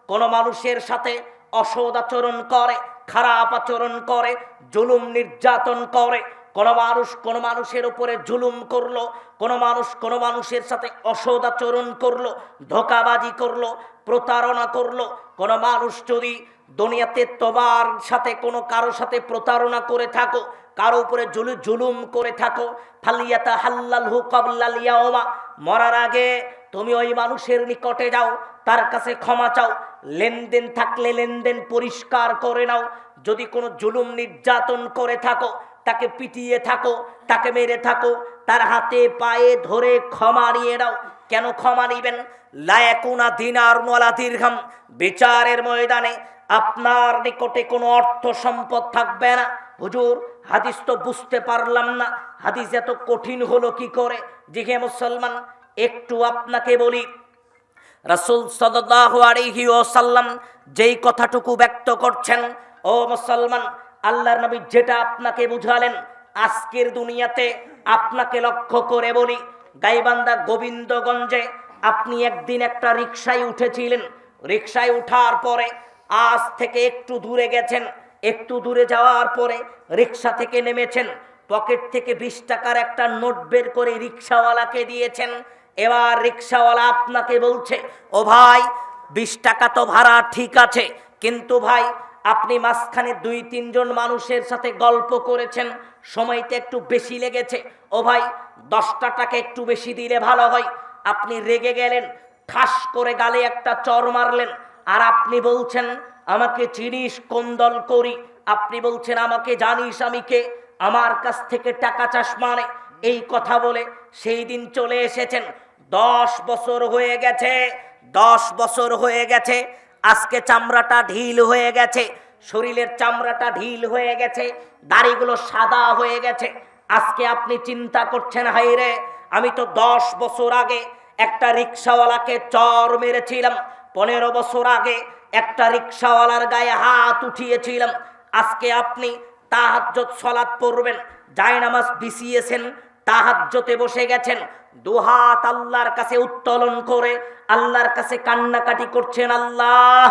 কোনো মানুষের সাথে অসৎ আচরণ করে, খারাপ আচরণ করে, জুলুম নির্যাতন করে, কোনো মানুষের উপরে জুলুম করলো, কোনো মানুষের সাথে অসৎ আচরণ করলো, ধোঁকাবাজি করলো, প্রতারণা করলো, কোনো মানুষ যদি দুনিয়াতে তোমার সাথে কোনো কারো সাথে প্রতারণা করে থাকো, কারো উপরে জুলুম করে থাকো, ফালিয়াতা হাল্লালহু ক্বাবলাল ইয়াওমা, মরার আগে তুমি ওই মানুষের নিকটে যাও, তার কাছে ক্ষমা চাও, লেনদেন থাকলে লেনদেন পরিষ্কার করে নাও। যদি কোনো জুলুম নির্যাতন করে থাকো, তাকে পিটিয়ে থাকো, তাকে মেরে থাকো, তার হাতে পায়ে ধরে ক্ষমা নিয়ে নাও। কেন ক্ষমা নিবেন? লা ইয়াকুনা দিনারুন ওয়ালা দিরহাম, বিচারের ময়দানে আপনার নিকটে কোনো অর্থ সম্পদ থাকবে না। হুজুর, হাদিস তো বুঝতে পারলাম না, হাদিস এত কঠিন হলো কি করে? জিহে মুসলমান, একটু আপনাকে বলি, রাসূল সাল্লাল্লাহু আলাইহি ওয়াসাল্লাম যেই কথাটুকু ব্যক্ত করছেন, ও মুসলমান, আল্লাহর নবী যেটা আপনাকে বুঝালেন, আজকের দুনিয়াতে আপনাকে লক্ষ্য করে বলি, গাইবান্ধা গোবিন্দগঞ্জে আপনি একদিন একটা রিকশায় উঠেছিলেন। রিকশায় উঠার পরে আজ থেকে একটু দূরে গেছেন, একটু দূরে যাওয়ার পরে রিকশা থেকে নেমেছেন, পকেট থেকে 20 টাকার একটা নোট বের করে রিকশাওয়ালাকে দিয়েছেন। এবার রিকশাওয়ালা আপনাকে বলছে, ও ভাই, 20 টাকা তো ভাড়া ঠিক আছে, কিন্তু ভাই আপনি মাঝখানে 2-3 জন মানুষের সাথে গল্প করেছেন, সময়টা একটু বেশি লেগেছে, ও ভাই 10 টাকা একটু বেশি দিলে ভালো হয়। আপনি রেগে গেলেন, ঠাস করে গালে একটা চর মারলেন। আর আপনি বলছেন, আমাকে চিনিস, কোন দল করি? আপনি বলছেন, আমাকে জানিস আমি কে, আমার কাছ থেকে টাকা চাস মানে? এই কথা বলে সেই দিন চলে এসেছেন। 10 বছর হয়ে গেছে, 10 বছর হয়ে গেছে। আজকে চামড়াটা ঢিল হয়ে গেছে, শরীরের চামড়াটা ঢিল হয়ে গেছে, দাড়িগুলো সাদা হয়ে গেছে। আজকে আপনি চিন্তা করছেন, হায় রে, আমি তো 10 বছর আগে একটা রিকশাওয়ালাকে চর মেরেছিলাম, 15 বছর আগে একটা রিকশাওয়ালার গায়ে হাত উঠিয়েছিলাম। আজকে আপনি তাহাজ্জুদ সালাত পড়বেন, জায়নামাজ বিছিয়েছেন, তাহাজ্জুদে বসে গেছেন, দুহাত আল্লাহর কাছে উত্তোলন করে আল্লাহর কাছে কান্নাকাটি করছেন, আল্লাহ,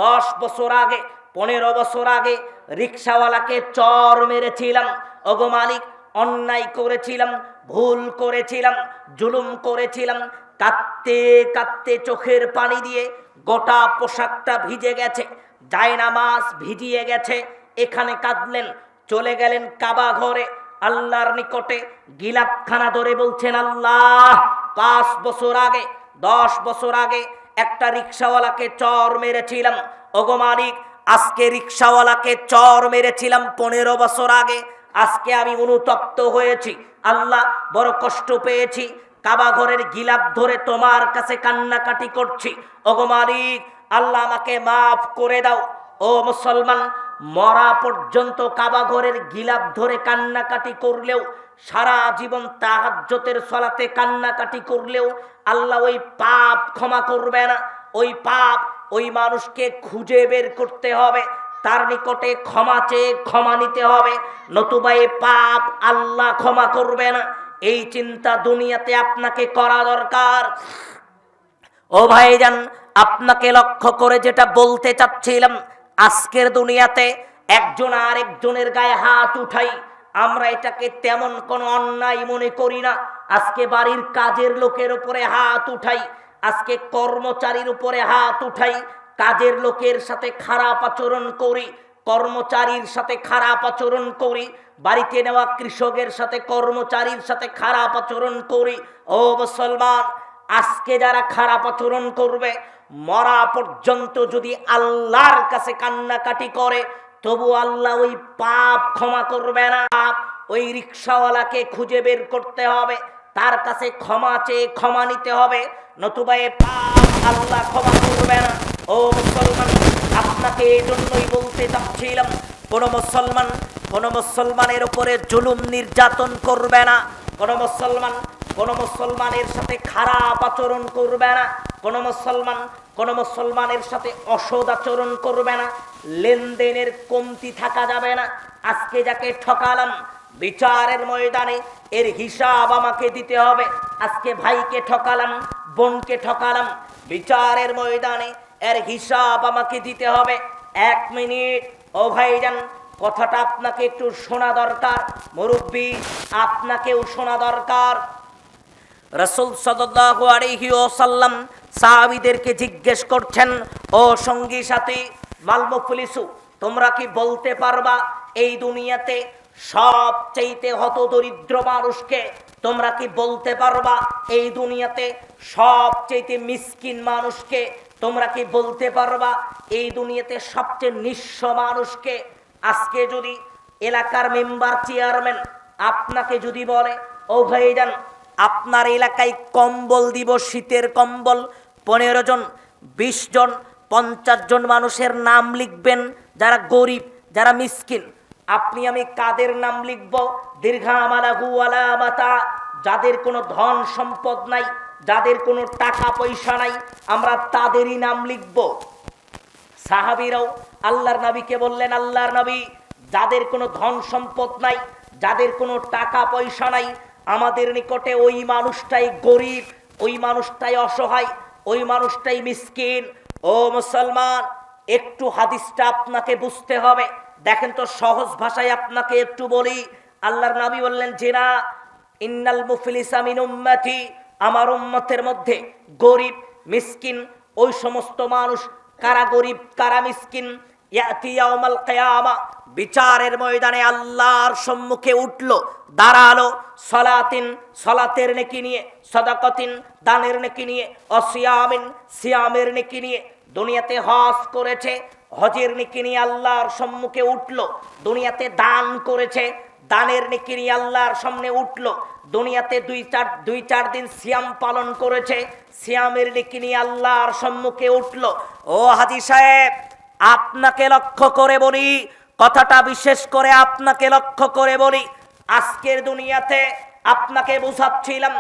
10 বছর আগে, 15 বছর আগে রিকশাওয়ালাকে চর মেরেছিলাম, ওগো মালিক, অন্যায় করেছিলাম, ভুল করেছিলাম, জুলুম করেছিলাম। কাঁদতে কাঁদতে চোখের পানি দিয়ে গোটা পোশাকটা ভিজে গেছে, জায়নামাজ ভিজিয়ে গেছে, এখানে কাঁদলেন। চলে গেলেন কাবা ঘরে, আল্লাহর নিকটে গিলাপখানা ধরে বলছেন, আল্লাহ, 5 বছর আগে, 10 বছর আগে একটা রিকশাওয়ালাকে চর মেরেছিলাম, ওগো মালিক, আজকে রিকশাওয়ালাকে চর মেরেছিলাম 15 বছর আগে। আজকে আমি অনুতপ্ত হয়েছি, আল্লাহ, বড় কষ্ট পেয়েছি, কাবা ঘরের গিলাপ ধরে তোমার কাছে কান্নাকাটি করছি, ওগো মালিক, আল্লাহ, আমাকে মাফ করে দাও। ও মুসলমান, মরা পর্যন্ত কাবা ঘরের গিলাপ ধরে কান্নাকাটি করলেও, সারা জীবন তাহাজ্জুদের সালাতে কান্নাকাটি করলেও আল্লাহ ওই পাপ ক্ষমা করবে না। ওই পাপ ওই মানুষকে খুঁজে বের করতে হবে, তার নিকটে ক্ষমা চেয়ে ক্ষমা নিতে হবে, নতুবা এই পাপ আল্লাহ ক্ষমা করবে না। এই চিন্তা দুনিয়াতে আপনাকে করা দরকার। ও ভাইজান, আপনাকে লক্ষ্য করে যেটা বলতে চাচ্ছিলাম, আজকের দুনিয়াতে একজন আর একজনের গায়ে হাত উঠাই, আমরা এটাকে তেমন কোনো অন্যায় মনে করি না। আজকে বাড়ির কাজের লোকের উপরে হাত উঠাই, আজকে কর্মচারীর উপরে হাত উঠাই, কাজের লোকের সাথে খারাপ আচরণ করি, কর্মচারীর সাথে খারাপ আচরণ করি, বাড়িতে নেওয়া কৃষকের সাথে কর্মচারীর সাথে খারাপ আচরণ করি। ও মুসলমান, আজকে যারা খারাপ আচরণ করবে, মরা পর্যন্ত যদি আল্লাহর কাছে কান্নাকাটি করে, তবু আল্লাহ ওই পাপ ক্ষমা করবে না। ওই রিকশাওয়ালাকে খুঁজে বের করতে হবে, তার কাছে ক্ষমা চেয়ে ক্ষমা নিতে হবে, নতুবা এ পাপ আল্লাহ ক্ষমা করবে না। ও মুসলমান, আপনাকে এই জন্যই বলতে চাচ্ছিলাম, কোন মুসলমানের উপরে জুলুম নির্যাতন করবে না, কোন মুসলমানের সাথে খারাপ আচরণ করবে না, কোন মুসলমানের সাথে অসৎ আচরণ করবে না, লেনদেনের কমতি থাকা যাবে না। আজকে যাকে ঠকালাম, বিচারের ময়দানে এর হিসাব আমাকে দিতে হবে। আজকে ভাইকে ঠকালাম, বোনকে ঠকালাম, বিচারের ময়দানে এর হিসাব আমাকে দিতে হবে। 1 মিনিট, ও ভাইজান, কথাটা আপনাকে একটু শোনা দরকার, মুরব্বী, আপনাকেও শোনা দরকার। রাসূল সাল্লাল্লাহু আলাইহি ওয়াসাল্লাম সাহাবীদেরকে জিজ্ঞেস করছেন, ও সঙ্গী সাথী, মাল মুফলিসু, তোমরা কি বলতে পারবা এই দুনিয়াতে সবচাইতে হতদরিদ্র মানুষকে? তোমরা কি বলতে পারবা এই দুনিয়াতে সবচাইতে মিসকিন মানুষকে? তোমরা কি বলতে পারবা এই দুনিয়াতে সবচেয়ে নিঃস্ব মানুষকে? আজকে যদি এলাকার মেম্বার চেয়ারম্যান আপনাকে যদি বলে, ও ভাইজান আপনার এলাকায় কম্বল দিব, শীতের কম্বল 15 জন, 20 জন, 50 জন মানুষের নাম লিখবেন যারা গরিব, যারা মিসকিন। আপনি আমি কাদের নাম লিখব? দীর্ঘামালাহু আলামাতা, যাদের কোনো ধন সম্পদ নাই, যাদের কোনো টাকা পয়সা নাই, আমরা তাদেরই নাম লিখব। সাহাবীরাও আল্লাহর নবীকে বললেন, আল্লাহর নবী, যাদের কোনো ধন সম্পদ নাই, যাদের কোনো টাকা পয়সা নাই, আমাদের নিকটে ওই মানুষটাই গরিব, ওই মানুষটাই অসহায়, ওই মানুষটাই মিসকিন। ও মুসলমান, একটু হাদিসটা আপনাকে বুঝতে হবে। দেখেন তো, সহজ ভাষায় আপনাকে একটু বলি। আল্লাহর নবী বললেন যে না, ইন্নাল মুফলিসা মিন উম্মতি, আমার উম্মতের মধ্যে গরিব মিসকিন ওই সমস্ত মানুষ, কারা গরিব কারা মিসকিন, ইয়াতি ইয়াউমাল কিয়ামা, বিচারের ময়দানে আল্লাহর সম্মুখে উঠলো, দাঁড়ালো, সালাতিন, সালাতের নেকি নিয়ে, সাদাকাতিন, দানের নেকি নিয়ে, অসিয়ামিন, সিয়ামের নেকি নিয়ে। দুনিয়াতে হজ করেছে, হজের নেকি নিয়ে আল্লাহর সম্মুখে উঠলো। দুনিয়াতে দান করেছে, দানের নেকি নিয়ে আল্লাহর সামনে উঠলো। দুনিয়াতে দুই চার দিন সিয়াম পালন করেছে, সিয়ামের নেকি নিয়ে আল্লাহর সম্মুখে উঠলো। ও হাজী সাহেব, আপনাকে লক্ষ্য করে বলি, কথাটা বিশেষ করে আপনাকে লক্ষ্য করে বলি। আজকের দুনিয়াতে আপনাকে বুঝাচ্ছিলাম,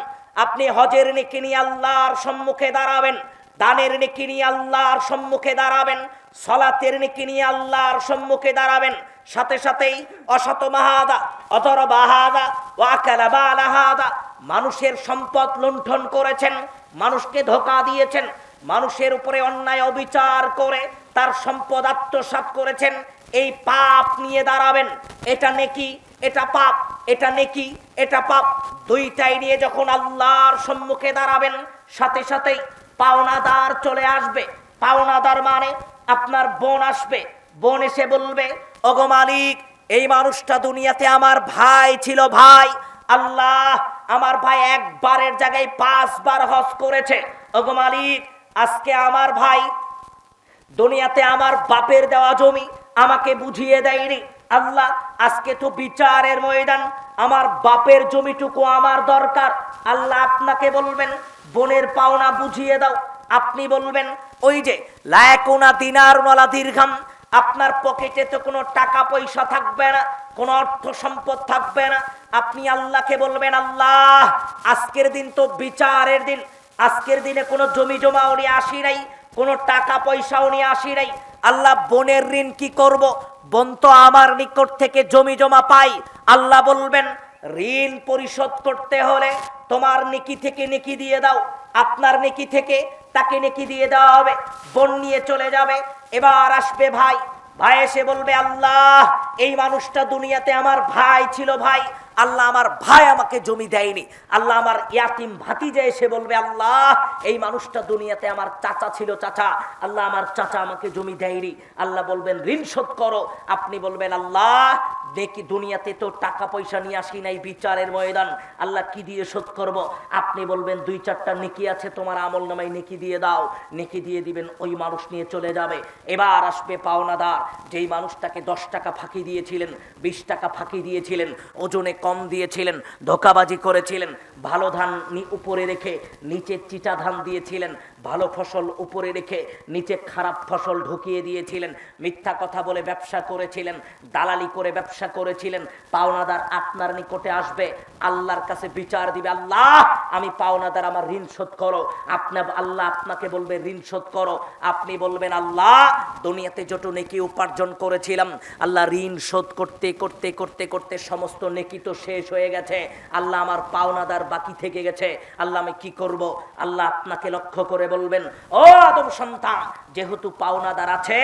আপনি হজের নেকি নিয়ে আল্লাহর সম্মুখে দাঁড়াবেন, দানের নেকি নিয়ে আল্লাহর সম্মুখে দাঁড়াবেন, সালাতের নেকি নিয়ে আল্লাহর সম্মুখে দাঁড়াবেন। সাথে সাথেই অশত মাহাদা, অতর বাহাদা, ওয়াকালা বালাহাদা, মানুষের সম্পদ লুণ্ঠন করেছেন, মানুষকে ধোঁকা দিয়েছেন, মানুষের উপরে অন্যায় অবিচার করে তার সম্পদ আত্মসাৎ করেছেন। এই পাপ নিয়ে দাঁড়াবেন, এটা নেকি, এটা পাপ, এটা নেকি, এটা পাপ, দুইটাই নিয়ে যখন আল্লাহর সম্মুখে দাঁড়াবেন, সাথে সাথেই পাওনাদার চলে আসবে। পাওনাদার মানে আপনার বোন আসবে, বোন এসে বলবে, ওগো মালিক, এই মানুষটা দুনিয়াতে আমার ভাই ছিল, ভাই, আল্লাহ আমার ভাই একবারের জায়গায় 5 বার হজ করেছে। ওগো মালিক, আজকে আমার ভাই দুনিয়াতে আমার বাপের দেওয়া জমি আমাকে বুঝিয়ে দেয়নি। আল্লাহ, আজকে তো বিচারের ময়দান, আমার বাপের জমিটুকু আমার দরকার। আল্লাহ আপনাকে বলবেন, বোনের পাওনা বুঝিয়ে দাও। আপনি বলবেন, ওই যে লায়াকুনা দিনার ওয়ালা দিরহাম, আপনার পকেটে তো কোনো টাকা পয়সা থাকবে না, কোনো অর্থ সম্পদ থাকবে না। আপনি আল্লাহকে বলবেন, আল্লাহ আজকের দিন তো বিচারের দিন, আজকের দিনে কোনো জমি জমাও নিয়ে আসি নাই, কোনো টাকা পয়সাও নিয়ে আসি নাই। আল্লাহ, বোনের ঋণ কি করব? বোন তো আমার নিকট থেকে জমি জমা পাই। আল্লাহ বলবেন, ঋণ পরিশোধ করতে হলে তোমার নেকি থেকে নেকি দিয়ে দাও, আপনার নেকি থেকে তাকে নেকি দিয়ে দেওয়া হবে। বোন নিয়ে চলে যাবে, এবার আসবে ভাই, ভাই এসে বলবে, আল্লাহ এই মানুষটা দুনিয়াতে আমার ভাই ছিল, ভাই, আল্লাহ আমার ভাই আমাকে জমি দেয়নি। আল্লাহ আমার ইয়াতিম ভাতিজা এসে বলবে, আল্লাহ এই মানুষটা দুনিয়াতে আমার চাচা ছিল, চাচা, আল্লাহ আমার চাচা আমাকে জমি দেয়নি। আল্লাহ বলবেন, ঋণ শোধ করো। আপনি বলবেন, আল্লাহ দেখি দুনিয়াতে তো টাকা পয়সা নিয়ে আসি নাই, বিচারের ময়দান, আল্লাহ কি দিয়ে শোধ করব? আপনি বলবেন, 2-4টা নেকি আছে তোমার আমল নামায়, নেকি দিয়ে দাও। নেকি দিয়ে দিবেন, ওই মানুষ নিয়ে চলে যাবে। এবার আসবে পাওনাদার, যেই মানুষটাকে 10 টাকা ফাঁকি দিয়েছিলেন, 20 টাকা ফাঁকি দিয়েছিলেন, ওজনে কম দিয়েছিলেন, ধোঁকাবাজি করেছিলেন, ভালো ধান উপরে রেখে নিচে চিটা ধান দিয়েছিলেন, ভালো ফসল উপরে রেখে নিচে খারাপ ফসল ঢুকিয়ে দিয়েছিলেন, মিথ্যা কথা বলে ব্যবসা করেছিলেন, দালালি করে ব্যবসা করেছিলেন। পাওনাদার আপনার নিকটে আসবে, আল্লাহর কাছে বিচার দিবে, আল্লাহ আমি পাওনাদার, আমার ঋণ শোধ করো। আল্লাহ আপনাকে বলবে, ঋণ শোধ করো। আপনি বলবেন, আল্লাহ দুনিয়াতে যত নেকি উপার্জন করেছিলাম, আল্লাহ ঋণ শোধ করতে করতে করতে করতে সমস্ত নেকি তো শেষ হয়ে গেছে, আল্লাহ আমার পাওনাদার বাকি থেকে গেছে, আল্লাহ আমি কি করব? আল্লাহ আপনাকে লক্ষ্য করে বলবেন, ও আদম সন্তান, যেহেতু পাওনাদার আছে,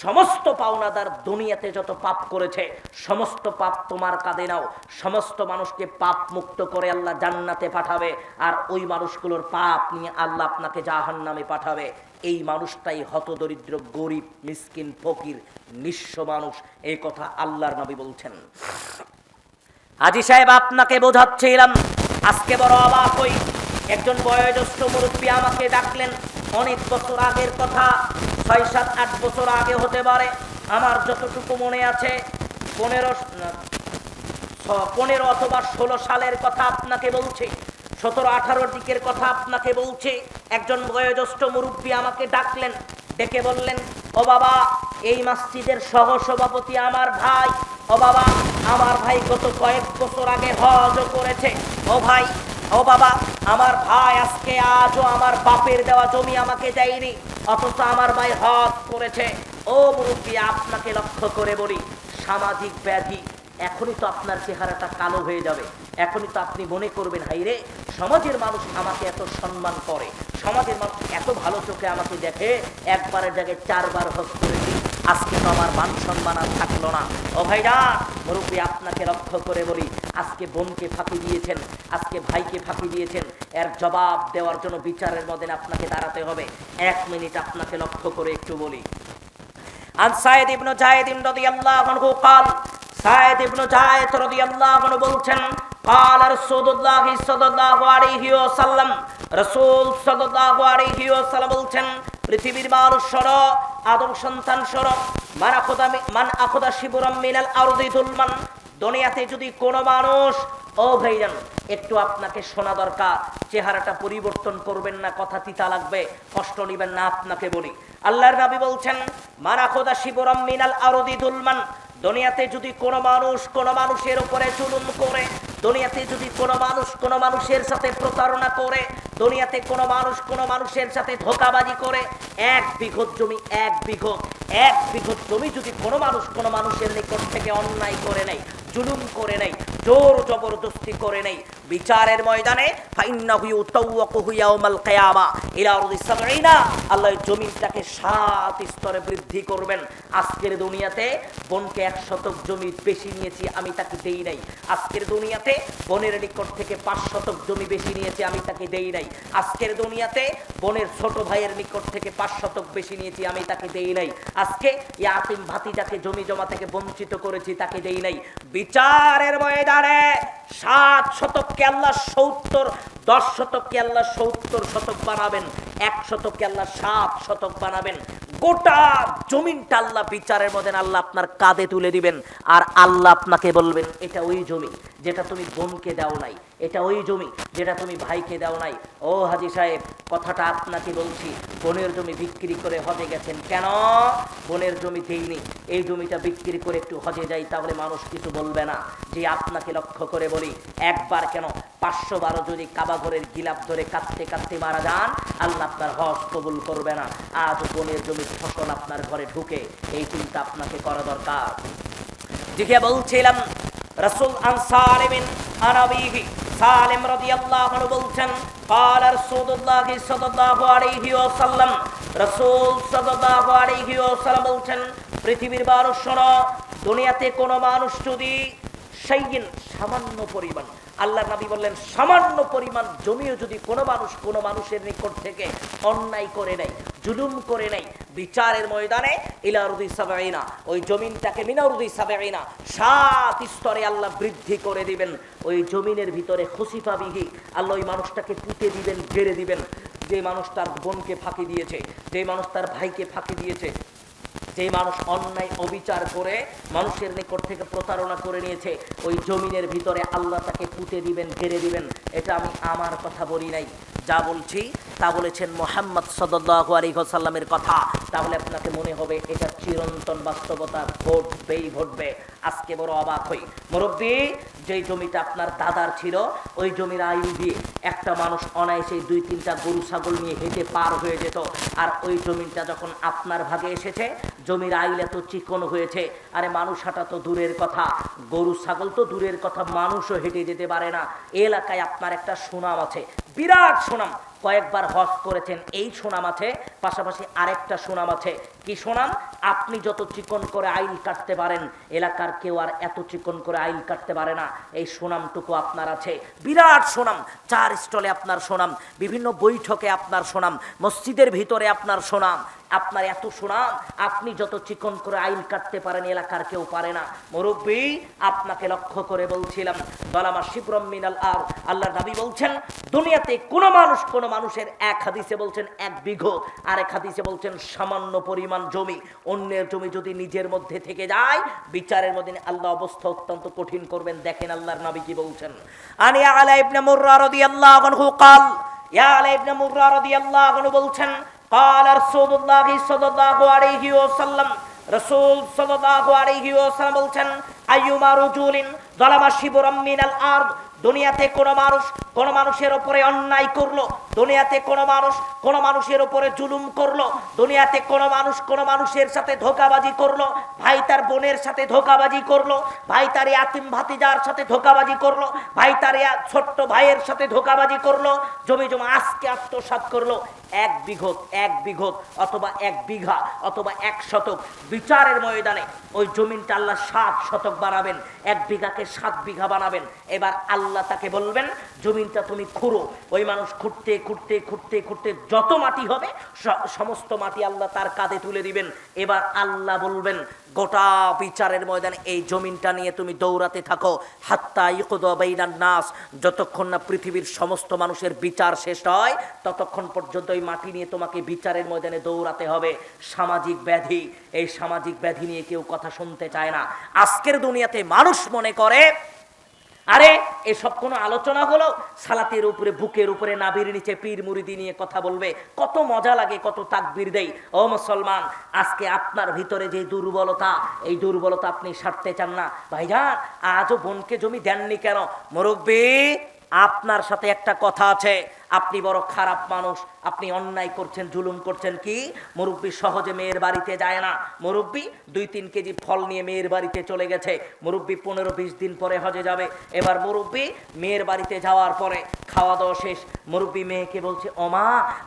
সমস্ত পাওনাদার দুনিয়াতে যত পাপ করেছে সমস্ত পাপ তোমার কাঁধে নাও। সমস্ত মানুষকে পাপ মুক্ত করে আল্লাহ জান্নাতে পাঠাবে। আর ওই মানুষগুলোর পাপ নিয়ে আল্লাহ আপনাকে জাহান্নামে পাঠাবে। এই মানুষটাই হতদরিদ্র, গরিব, মিসকিন, ফকির, নিঃস্ব মানুষ। এই কথা আল্লাহর নবী বলছেন। হাজী সাহেব, আপনাকে বোঝাচ্ছিলাম, আজকে বড় অবাক হই। একজন বয়োজ্যেষ্ঠ মুরব্বী আমাকে ডাকলেন, অনেক বছর আগের কথা, 6, 7, 8 বছর আগে হতে পারে। আমার যতটুকু মনে আছে 15 অথবা 16 সালের কথা আপনাকে বলছি, 17, 18 দিকের কথা আপনাকে বলছি। একজন বয়োজ্যেষ্ঠ মুরব্বী আমাকে ডাকলেন, ডেকে বললেন, ও বাবা, এই মসজিদের সহসভাপতি আমার ভাই, ও বাবা, আমার ভাই গত কয়েক বছর আগে হজ করেছে। ও ভাই, ও বাবা, আমার ভাই আজকে আজও আমার বাপের দেওয়া জমি আমাকে দেয়নি, অথচ আমার ভাই হজ করেছে। ও মুরব্বী, আপনাকে লক্ষ্য করে বলি, সামাজিক ব্যাধি, এখনই তো আপনার চেহারাটা কালো হয়ে যাবে। এখনই তো আপনি মনে করবেন, হাইরে, সমাজের মানুষ আমাকে এত সম্মান করে, সমাজের মানুষ এত ভালো চোখে আমাকে দেখে, একবারের জায়গায় 4 বার হজ করেছি, আজকে তো আমার মান সম্মান আর থাকলো না। ও ভাইরা মুরব্বী, আপনাকে লক্ষ্য করে বলি, আজকে বোনকে ফাঁকি দিয়েছেন, আজকে ভাইকে ফাঁকি দিয়েছেন, এর জবাব দেওয়ার জন্য বিচারের মধ্যে আপনাকে দাঁড়াতে হবে। 1 মিনিট আপনাকে লক্ষ্য করে একটু বলি। আন সাইদ ইবনে যায়েদ রাদিয়াল্লাহু আনহু قال, সাইদ ইবনে যায়েদ রাদিয়াল্লাহু আনহু বলছেন, قال রাসূলুল্লাহ সাল্লাল্লাহু আলাইহি ওয়াসাল্লাম, রাসূল সাল্লাল্লাহু আলাইহি ওয়াসাল্লাম বলছেন, পৃথিবীর মানুষ শোনো, আদম সন্তান শোনো, মান আখদা শিবরাম মিনাল আরদি যুলমান, দুনিয়াতে যদি কোনো মানুষ, ও ভাইজান একটু আপনাকে শোনা দরকার, চেহারাটা পরিবর্তন করবেন না, কথা তিতা লাগবে, কষ্ট নেবেন না, আপনাকে বলি। আল্লাহর নবী বলছেন, মান আখদা শিবরাম মিনাল আরদি যুলমান, দুনিয়াতে যদি কোনো মানুষ কোনো মানুষের উপরে জুলুম করে, দুনিয়াতে যদি কোনো মানুষ কোনো মানুষের সাথে প্রতারণা করে, দুনিয়াতে কোনো মানুষ কোনো মানুষের সাথে ধোঁকাবাজি করে, 1 বিঘত জমি 1 বিঘত জমি যদি কোনো মানুষ কোনো মানুষের নিকট থেকে অন্যায় করে নেয়, জুলুম করে নেয়, জোর জবরদস্তি করে নেয়, বিচারের ময়দানে ফাইন্নাহু ইউতাওয়াকু ইয়াউমাল কিয়ামা ইলা আরদি 70, আল্লাহ জমিনটাকে 7 স্তরে বৃদ্ধি করবেন। আজকের দুনিয়াতে বোনকে 1 শতক জমি বেশি নিয়েছি, আমি তাকে দেই নাই। আজকের দুনিয়াতে বোনের নিকট থেকে 5 শতক জমি বেশি নিয়েছি, আমি তাকে দেই নাই। আজকের দুনিয়াতে বোনের ছোট ভাইয়ের নিকট থেকে 5 শতক বেশি নিয়েছি, আমি তাকে দেই নাই। আজকে ইয়াতিম ভাতিজাকে জমি জমা থেকে বঞ্চিত করেছি, তাকে দেই নাই। বিচারের ময়দানে 7 শতককে আল্লাহ 70, 10 শতককে আল্লাহ 70 শতক বানাবেন, 1 শতককে আল্লাহ 7 শতক বানাবেন। গোটা জমিনটা আল্লাহ বিচারের মধ্যে আল্লাহ আপনার কাঁধে তুলে দিবেন, আর আল্লাহ আপনাকে বলবেন, এটা ওই জমি যেটা তুমি বোনকে দাও নাই, এটা ওই জমি যেটা তুমি ভাইকে দাও নাই। ও হাজী সাহেব, কথাটা আপনাকে বলছি, বোনের জমি বিক্রি করে হজে গেছেন কেন? বোনের জমি দেইনি, এই জমিটা বিক্রি করে একটু হজে যাই, তাহলে মানুষ কিছু বলবে না। যে আপনাকে লক্ষ্য করে বলি, একবার কেন 500 বারো যদি কাবা ঘরের গিলাপ ধরে কাঁদতে কাঁদতে মারা যান, আল্লাহ আপনার হজ কবুল করবে না। আজ বোনের জমির ফসল আপনার ঘরে ঢুকে, এই চিন্তা আপনাকে করা দরকার। জিজ্ঞাসা বলছিলাম, রাসূল আনসারিমিন আনাবিহি সালিম রাদিয়াল্লাহু আনহু বলছেন, قال রাসূলুল্লাহ সাল্লাল্লাহু আলাইহি ওয়াসাল্লাম, রাসূল সাল্লাল্লাহু আলাইহি ওয়াসাল্লাম বলছেন, পৃথিবীর মানুষ শোনো, দুনিয়াতে কোনো মানুষ যদি সামান্য পরিমাণ, আল্লাহর নবী বললেন সামান্য পরিমাণ জমিও যদি কোনো মানুষ কোনো মানুষের নিকট থেকে অন্যায় করে নেয়, জুলুম করে নেয়, বিচারের ময়দানে ইলা আরদি 70, ওই জমিনটাকে মিনা আরদি 70, 7 স্তরে আল্লাহ বৃদ্ধি করে দিবেন। ওই জমিনের ভিতরে খুসিফা বিহি, আল্লাহ ওই মানুষটাকে পুঁতে দিবেন, গেড়ে দিবেন। যে মানুষ তার বোনকে ফাঁকি দিয়েছে, যে মানুষ তার ভাইকে ফাঁকি দিয়েছে, যে মানুষ অন্যায় অবিচার করে মানুষের নিকট থেকে প্রতারণা করে নিয়েছে, ওই জমিনের ভিতরে আল্লাহ তাকে পুঁতে দিবেন, ঘেরে দিবেন। এটা আমি আমার কথা বলি নাই, যা বলছি তা বলেছেন মুহাম্মদ সাল্লাল্লাহু আলাইহি ওয়াসাল্লামের কথা। তাহলে আপনাকে মনে হবে এটা চিরন্তন বাস্তবতা, ঘটবে। আজকে বড় অবাক হই, মুরব্বী, যেই জমিটা আপনার দাদার ছিল, ওই জমির আইন দিয়ে একটা মানুষ অনায়াসে 2-3টা গরু ছাগল নিয়ে হেঁটে পার হয়ে যেত। আর ওই জমিটা যখন আপনার ভাগে এসেছে, জমির আইল এত চিকন হয়েছে, আরে মানুষ হাঁটা তো দূরের কথা, গরু ছাগল তো দূরের কথা, মানুষও হেঁটে যেতে পারে না। এলাকায় আপনার একটা সুনাম আছে, বিরাট সুনাম, কয়েকবার হজ করেছেন, এই সুনাম আছে, পাশাপাশি আরেকটা সুনাম আছে। কি সুনাম? আপনি যত চিকন করে আইল কাটতে পারেন, এলাকার কেউ আর এত চিকন করে আইল কাটতে পারে না। এই সুনামটুকু আপনার আছে, বিরাট সুনাম। চার স্টলে আপনার সুনাম, বিভিন্ন বৈঠকে আপনার সুনাম, মসজিদের ভিতরে আপনার সুনাম। আপনার এত সুনাম, আপনি যত চিকন করে আইল কাটতে পারেন এলাকার কেউ পারে না। মুরব্বী, আপনাকে লক্ষ্য করে বলছিলাম, বালামা শিবরম মিনাল আর, আল্লাহর নবী বলছেন দুনিয়াতে কোনো মানুষের এক হাদিসে বলছেন 1 বিঘা, আরেক হাদিসে বলছেন সামান্য পরিমাণ জমি, অন্যের জমি যদি নিজের মধ্যে থেকে যায়, বিচারের মধ্যে আল্লাহ অবস্থা অত্যন্ত কঠিন করবেন। দেখেন আল্লাহর নবী কি বলছেন। আনি আলা ইবনে মুররা রাদিয়াল্লাহু আনহু قال, ইয়া আলা ইবনে মুররা রাদিয়াল্লাহু আনহু বলছেন, قال رسول الله صلى الله عليه وسلم, রাসূল সাল্লাল্লাহু আলাইহি ওয়াসাল্লাম বলছেন, আইয়ুমা রাজুলিন যালামা শিবরাম মিনাল আরদ, দুনিয়াতে কোন মানুষের উপরে অন্যায় করলো, দুনিয়াতে কোন মানুষের উপরে জুলুম করলো, দুনিয়াতে কোন মানুষের সাথে ধোঁকাবাজি করলো, ভাই তার বোনের সাথে ধোঁকাবাজি করলো, ভাই তার ইয়াতিম ভাতিজার সাথে ধোঁকাবাজি করলো, ভাই তার ছোট্ট ভাইয়ের সাথে ধোঁকাবাজি করলো, জমি জমা আজকে আত্মসাৎ করলো, 1 বিঘা অথবা 1 বিঘা অথবা 1 শতক, বিচারের ময়দানে ওই জমিনটা আল্লাহ 7 শতক বানাবেন, 1 বিঘাকে 7 বিঘা বানাবেন। এবার আল্লাহ তাকে বলবেন জমিনটা তুমি খুঁড়ো। ওই মানুষ খুঁড়তে যত মাটি হবে সমস্ত মাটি আল্লাহ তার কাঁধে তুলে দিবেন। এবার আল্লাহ বলবেন গোটা বিচারের ময়দানে এই জমিনটা নিয়ে তুমি দৌড়াতে থাকো, হাত্তা ইউকদা বাইনান নাস, যতক্ষণ না পৃথিবীর সমস্ত মানুষের বিচার শেষ হয় ততক্ষণ পর্যন্ত ওই মাটি নিয়ে তোমাকে বিচারের ময়দানে দৌড়াতে হবে। সামাজিক ব্যাধি, এই সামাজিক ব্যাধি নিয়ে কেউ কথা শুনতে চায় না। আজকের দুনিয়াতে মানুষ মনে করে আরে এসব কোনো আলোচনা হলো, সালাতের উপরে, বুকের উপরে, নাভির নিচে পীর মুরিদি নিয়ে কথা বলবে, কত মজা লাগে, কত তাকবীর দেই। ও মুসলমান, আজকে আপনার ভিতরে যে দুর্বলতা, এই দুর্বলতা আপনি সারতে চান না। ভাইজান, আজও বোনকে জমি দেননি কেন? মুরব্বী, আপনার সাথে একটা কথা আছে, আপনি বড় খারাপ মানুষ, আপনি অন্যায় করছেন, জুলুম করছেন। কি? মুরব্বী সহজে মেয়ের বাড়িতে যায় না। মুরব্বী 2-3 কেজি ফল নিয়ে মেয়ের বাড়িতে চলে গেছে। মুরব্বী 15-20 দিন পরে হজে যাবে। এবার মুরব্বী মেয়ের বাড়িতে যাওয়ার পরে খাওয়া দাওয়া শেষ, মুরব্বী মেয়েকে বলছে, ও মা,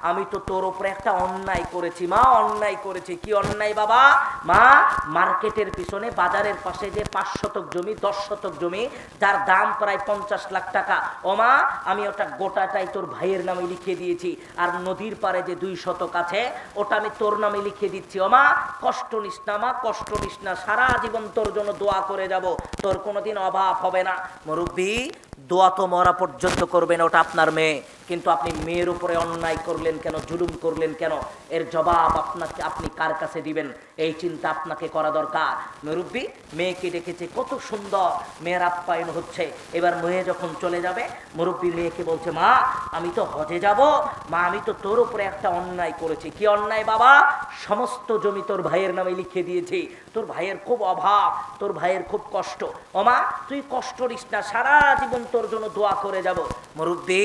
আমি তো তোর উপরে একটা অন্যায় করেছি। মা, অন্যায় করেছি। কি অন্যায় বাবা? মা, মার্কেটের পিছনে বাজারের পাশে যে 5 শতক জমি, 10 শতক জমি, যার দাম প্রায় 50 লাখ টাকা, ও মা, আমি ওটা গোটাটাই তোর ভাইয়ের নামে লিখে দিয়েছি, আর নদীর পারে যে 2 শতক আছে ওটা আমি তোর নামে লিখে দিচ্ছি। ও মা, কষ্ট নিস না মা, কষ্ট নিস না, সারা জীবন তোর জন্য দোয়া করে যাব, তোর কোনোদিন অভাব হবে না। মুরব্বী, দোয়া তো মরা পর্যন্ত করবেন, ওটা আপনার মেয়ে, কিন্তু আপনি মেয়ের উপরে অন্যায় করলেন কেন, জুলুম করলেন কেন? এর জবাব আপনি কার কাছে দিবেন? এই চিন্তা আপনাকে করা দরকার। মুরব্বী মেয়েকে দেখেছে, কত সুন্দর মেয়ের আপ্যায়ন হচ্ছে। এবার মেয়ে যখন চলে যাবে, মুরব্বী মেয়েকে বলছে, মা, আমি তো হজে যাব, মা, আমি তো তোর উপরে একটা অন্যায় করেছি। কি অন্যায় বাবা? সমস্ত জমি তোর ভাইয়ের নামে লিখে দিয়েছি, তোর ভাইয়ের খুব অভাব, তোর ভাইয়ের খুব কষ্ট। ও মা, তুই কষ্ট নিস না, সারা জীবন তোর জন্য দোয়া করে যাব। মুরব্বী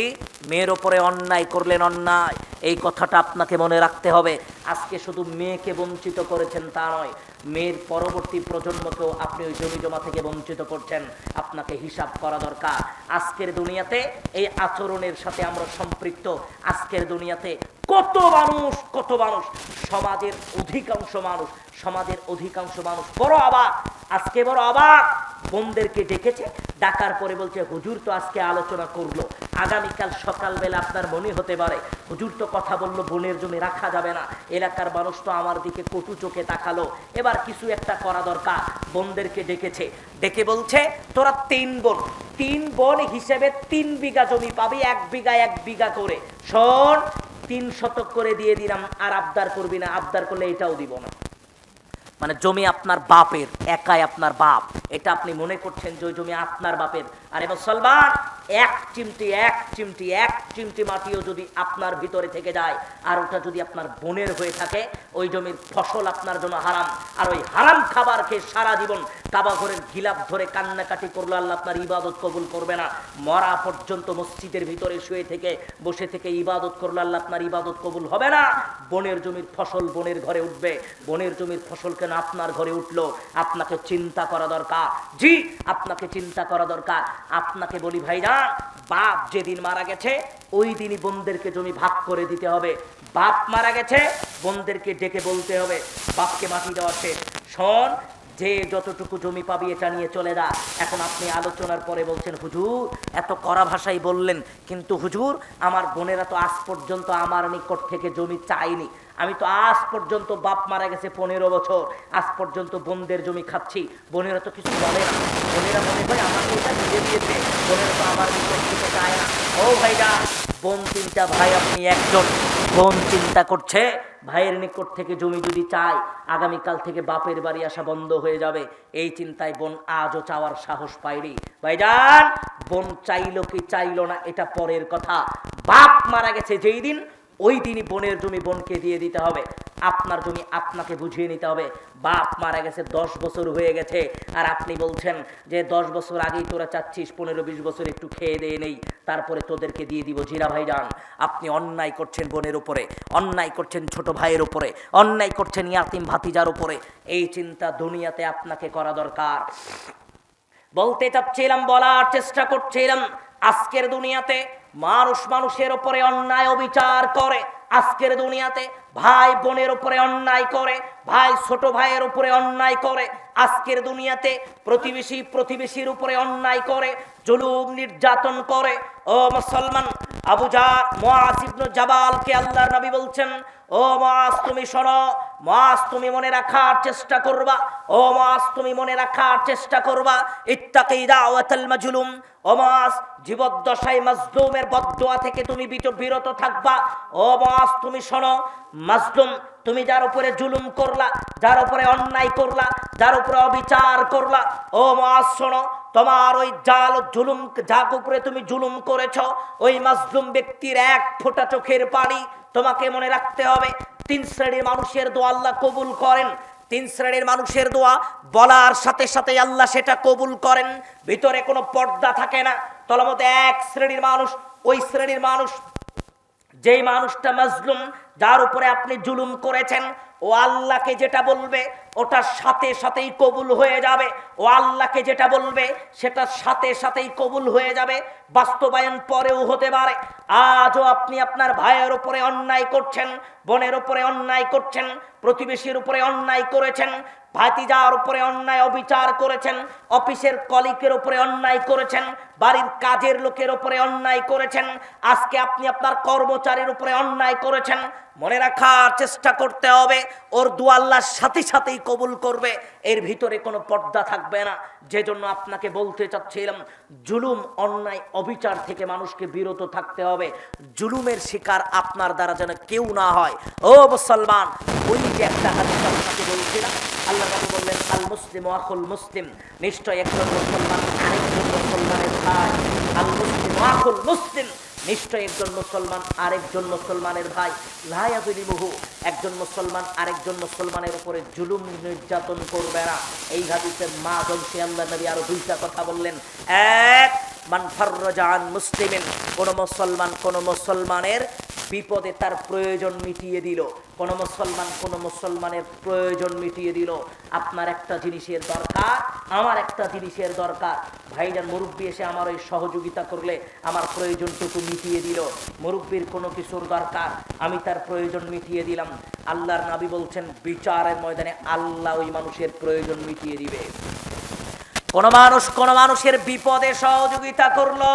মেয়ের ওপরে অন্যায় করলেন, অন্যায়, এই কথাটা আপনাকে মনে রাখতে হবে। আজকে শুধু মেয়েকে বঞ্চিত করেছেন তা নয়, মেয়ের পরবর্তী প্রজন্মকেও আপনি ওই জমি জমা থেকে বঞ্চিত করছেন। আপনাকে হিসাব করা দরকার। আজকের দুনিয়াতে এই আচরণের সাথে আমরা সম্পৃক্ত। আজকের দুনিয়াতে কত মানুষ, সমাজের অধিকাংশ মানুষ বড় অবাক। আজকে বড় অবাক, বোনদেরকে ডেকেছে, ডাকার পরে বলছে, হুজুর তো আজকে আলোচনা করলো, আগামীকাল সকালবেলা আপনার মনে হতে পারে হুজুর তো কথা বললো বোনের জমি রাখা যাবে না, এলাকার মানুষ তো আমার দিকে কটু চোখে তাকালো, এবার কিছু একটা করা দরকার। বোনদেরকে ডেকেছে, ডেকে বলছে, তোরা 3 বোন হিসেবে 3 বিঘা জমি পাবি, 1 বিঘা 1 বিঘা করে। শোন, 3 শতক করে দিয়ে দিলাম, আর আবদার করবি না, আবদার করলে এটাও দিব না। মানে জমি আপনার বাপের, একাই আপনার বাপ, এটা আপনি মনে করছেন যে ওই জমি আপনার বাপের। আরে মুসলমান, এক চিমটি মাটিও যদি আপনার ভিতরে থেকে যায়, আর ওটা যদি আপনার বোনের হয়ে থাকে, ওই জমির ফসল আপনার জন্য হারাম। আর ওই হারাম খাবার খেয়ে সারা জীবন কাবা ঘরের গিলাপ ধরে কান্নাকাটি করলে আল্লাহ আপনার ইবাদত কবুল করবে না। মরা পর্যন্ত মসজিদের ভিতরে শুয়ে থেকে বসে থেকে ইবাদত করলে আল্লাহ আপনার ইবাদত কবুল হবে না। বোনের জমির ফসল বোনের ঘরে উঠবে, বোনের জমির ফসল কেন আপনার ঘরে উঠলো? আপনাকে চিন্তা করা দরকার। জি, আপনাকে চিন্তা করা দরকার। আপনাকে বলি ভাইরা, ভাইজান, বাপ যেদিন মারা গেছে ওই দিনই বোনদেরকে জমি ভাগ করে দিতে হবে। বাপ মারা গেছে, বোনদেরকে ডেকে বলতে হবে বাপকে মাটি দেওয়া শেষ, শোন যে যতটুকু জমি পাবি এটা নিয়ে চলে যা। এখন আপনি আলোচনার পরে বলছেন হুজুর এত কড়া ভাষায় বললেন, কিন্তু হুজুর আমার বোনেরা তো আজ পর্যন্ত আমার নিকট থেকে জমি চায়নি, আমি তো আজ পর্যন্ত, বাপ মারা গেছে 15 বছর, আজ পর্যন্ত বোনদের জমি খাচ্ছি, বোনেরা তো কিছু বলে না, বোনেরা মনে হয় আমাকে এটা দিয়ে দিয়েছে, বোনেরা তো আমার নিকট থেকে চায় না। ও ভাইরা, বোন চিন্তা, ভাই আপনি একজন, বোন চিন্তা করছে ভাইয়ের নিকট থেকে জমি যদি চায় আগামীকাল থেকে বাপের বাড়ি আসা বন্ধ হয়ে যাবে, এই চিন্তায় বোন আজও চাওয়ার সাহস পায়নি। ভাইজান, বোন চাইলো কি চাইলো না এটা পরের কথা, বাপ মারা গেছে যেই দিন ওই দিনই বোনের জমি বোনকে দিয়ে দিতে হবে, আপনার জমি আপনাকে বুঝিয়ে নিতে হবে। বাপ মারা গেছে 10 বছর হয়ে গেছে, আর আপনি বলছেন যে 10 বছর আগেই তোরা চাচ্ছিস 15-20 বছর একটু খেয়ে দিয়ে নেই, তারপরে তোদেরকে দিয়ে দিব। জিরা ভাইজান, আপনি অন্যায় করছেন বোনের উপরে, অন্যায় করছেন ছোট ভাইয়ের উপরে, অন্যায় করছেন ইয়াতিম ভাতিজার উপরে। এই চিন্তা দুনিয়াতে আপনাকে করা দরকার। বলতে চাচ্ছিলাম, বলার চেষ্টা করছিলাম, আজকের দুনিয়াতে মানুষ মানুষের উপরে অন্যায় অবিচার করে, আজকের দুনিয়াতে ভাই বোনের উপরে অন্যায় করে, ভাই ছোট ভাইয়ের উপরে অন্যায় করে, আজকের দুনিয়াতে প্রতিবেশী প্রতিবেশীর উপরে অন্যায় করে, জুলুম নির্যাতন করে। ও মুসলমান, আবু জাহল মুআজ ইবনে জাবালকে আল্লাহর নবী বলছেন, ও মুআজ তুমি শোনো, মুআজ তুমি মনে রাখার চেষ্টা করবা, ও মুআজ তুমি মনে রাখার চেষ্টা করবা, ইত্তাকি দাওয়াতাল মাজলুম, ও মুআজ জীবদ্দশায় মাজলুমের বদদোয়া থেকে তুমি বিরত থাকবা। ও মুআজ তুমি শোনো, মাজলুম তুমি যার উপরে জুলুম করলা, যার উপরে অন্যায় করলা, যার উপরে অবিচার করলা, ও মুআজ শোনো, তোমার ওই জাল জুলুম, যার উপরে তুমি জুলুম করেছ, ওই মাজলুম ব্যক্তির এক ফোঁটা চোখের পানি তোমাকে মনে রাখতে হবে। 3 শ্রেণীর মানুষের দোয়া আল্লাহ কবুল করেন, 3 শ্রেণীর মানুষের দোয়া বলার সাথে সাথে আল্লাহ সেটা কবুল করেন, ভিতরে কোনো পর্দা থাকে না। তার মধ্যে 1 শ্রেণীর মানুষ, ওই শ্রেণীর মানুষ যেই মানুষটা মাজলুম, যার উপরে আপনি জুলুম করেছেন, ও আল্লাহকে যেটা বলবে ওটা সাথে সাথেই কবুল হয়ে যাবে, ও আল্লাহকে যেটা বলবে সেটা সাথে সাথেই কবুল হয়ে যাবে, বাস্তবায়ন পরেও হতে পারে। আজও আপনি আপনার ভাইয়ের উপরে অন্যায় করছেন, বোনের উপরে অন্যায় করছেন, প্রতিবেশীর উপরে অন্যায় করেছেন, ভাতিজার উপরে অন্যায় অবিচার করেছেন, অফিসের কলিগের উপরে অন্যায় করেছেন, বাড়ির কাজের লোকের উপরে অন্যায় করেছেন, আজকে আপনি আপনার কর্মচারীর উপরে অন্যায় করেছেন। মনে রাখার চেষ্টা করতে হবে, ওর দোয়া আল্লাহর সাথে সাথেই কবুল করবে, এর ভিতরে কোনো পর্দা থাকবে না। যে জন্য আপনাকে বলতে চাচ্ছিলাম, জুলুম অন্যায় অবিচার থেকে মানুষকে বিরত থাকতে হবে, জুলুমের শিকার আপনার দ্বারা যেন কেউ না হয়। ও মুসলমান, ওই যে একটা হাদিস আপনাকে বলছিলাম, আল্লাহ নবী বললেন, আল মুসলিম আখুল মুসলিম, নিশ্চয় একজন মুসলমান আরেকজন মুসলমানের ভাই। আল মুসলিম আখুল মুসলিম, নিশ্চয় একজন মুসলমান আরেকজন মুসলমানের ভাই। লা ইয়াযলিমুহু, একজন মুসলমান আরেকজন মুসলমানের উপরে জুলুম নির্যাতন করবে না। এই হাদিসের মাঝে আল্লাহ নবী আরো 2টা কথা বললেন। এক, মান ফাররাজা আন মুসলিমিন, কোন মুসলমান কোন মুসলমানের বিপদে তার প্রয়োজন মিটিয়ে দিল, কোন মুসলমান কোন মুসলমানের প্রয়োজন মিটিয়ে দিল। আপনার একটা জিনিসের দরকার, আমার একটা জিনিসের দরকার, ভাইজান মুরব্বী এসে আমার ওই সহযোগিতা করলে আমার প্রয়োজনটুকু মিটিয়ে দিল, মুরব্বীর কোনো কিছুর দরকার, আমি তার প্রয়োজন মিটিয়ে দিলাম। আল্লাহর নবী বলছেন, বিচারের ময়দানে আল্লাহ ওই মানুষের প্রয়োজন মিটিয়ে দিবে। কোন মানুষ কোন মানুষের বিপদে সহযোগিতা করলো,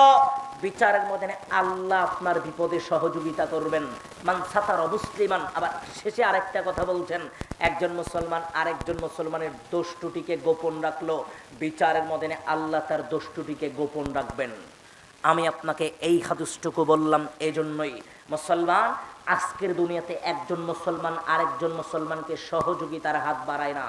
বিচারের মধ্যে আল্লাহ আপনার বিপদে সহযোগিতা করবেন। মান সাতারা মুসলিমান, আবার শেষে আরেকটা কথা বলছেন, একজন মুসলমান আরেকজন মুসলমানের দোষ ত্রুটিকে গোপন রাখলো, বিচারের মধ্যে আল্লাহ তার দোষ ত্রুটিকে গোপন রাখবেন। আমি আপনাকে এই হাদিসটুকু বললাম এজন্যই, মুসলমান আজকের দুনিয়াতে একজন মুসলমান আরেকজন মুসলমানকে সহযোগিতার হাত বাড়ায় না,